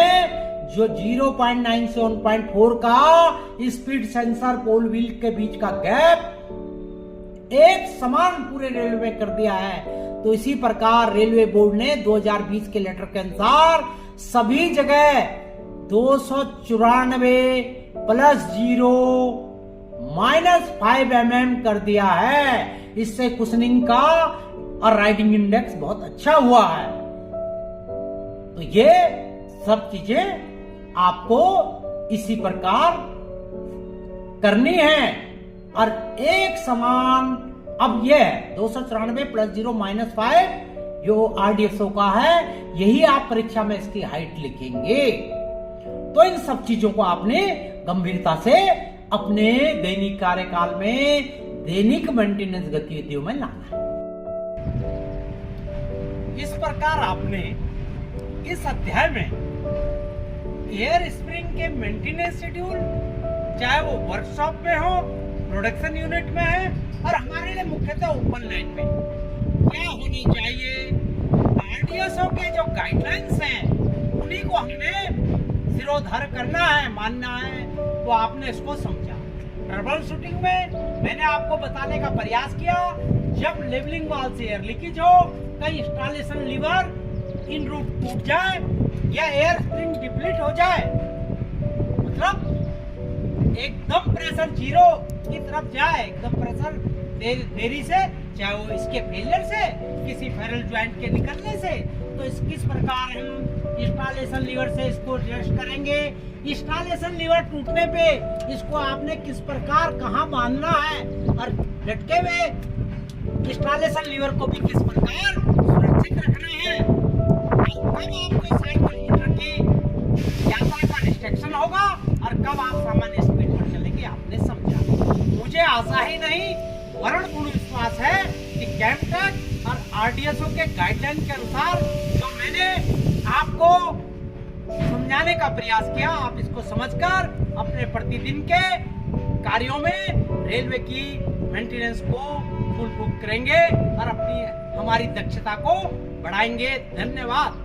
जो 0.9 से 1.4 का स्पीड सेंसर पोल व्हील के बीच का गैप एक समान पूरे रेलवे में कर दिया है। तो इसी प्रकार रेलवे बोर्ड ने 2020 के लेटर के अनुसार सभी जगह 294 + 0 -5 mm कर दिया है। इससे कुशनिंग का और राइडिंग इंडेक्स बहुत अच्छा हुआ है। तो ये सब चीजें आपको इसी प्रकार करनी है। और एक समान अब ये 294 + 0 -5 जो RDSO का है, यही आप परीक्षा में इसकी हाइट लिखेंगे। तो इन सब चीजों को आपने गंभीरता से अपने दैनिक कार्यकाल में, दैनिक मेंटेनेंस गतिविधियों में लाना है। इस प्रकार आपने इस अध्याय में एयर स्प्रिंग के मेंटेनेंस शेड्यूल, चाहे वो वर्कशॉप में हो, प्रोडक्शन यूनिट में है, और हमारे लिए मुख्यतः ओपन लाइन में क्या होनी चाहिए, RDSO के जो गाइडलाइंस हैं उन्हीं को हमने सिरोधार करना है, मानना है। तो आपने इसको समझा। ट्रबल शूटिंग में मैंने आपको बताने का प्रयास किया, जब लेवलिंग वाल से एयर लीकेज हो, कहीं इंस्टॉलेशन लीवर इन रूट टूट जाए या एयर स्प्रिंग डिप्लीट हो जाए, मतलब एकदम प्रेशर 0 की तरफ जाए, एकदम प्रेशर देरी से, चाहे वो इसके फेलियर से, किसी फेरल ज्वाइंट के निकलने से, तो किस प्रकार हम इंस्टॉलेशन लीवर से इसको एडजस्ट करेंगे। इंस्टॉलेशन लीवर टूटने पे इसको आपने किस प्रकार कहाँ बांधना है, और लटके हुए इंस्टॉलेशन लीवर को भी किस प्रकार सुरक्षित रखना है। कब आपको साइड किलोमीटर की यात्रा का रिस्ट्रिक्शन होगा और कब आप सामान्य स्पीड पर चलेंगे, आपने समझा। मुझे आशा ही नहीं, वर्ण पूर्ण विश्वास है कि कैमटेक और RDSO के गाइडलाइन के अनुसार जो मैंने आपको समझाने का प्रयास किया, आप इसको समझकर अपने प्रतिदिन के कार्यों में रेलवे की मेंटेनेंस को फुल प्रूफ करेंगे और अपनी हमारी दक्षता को बढ़ाएंगे। धन्यवाद।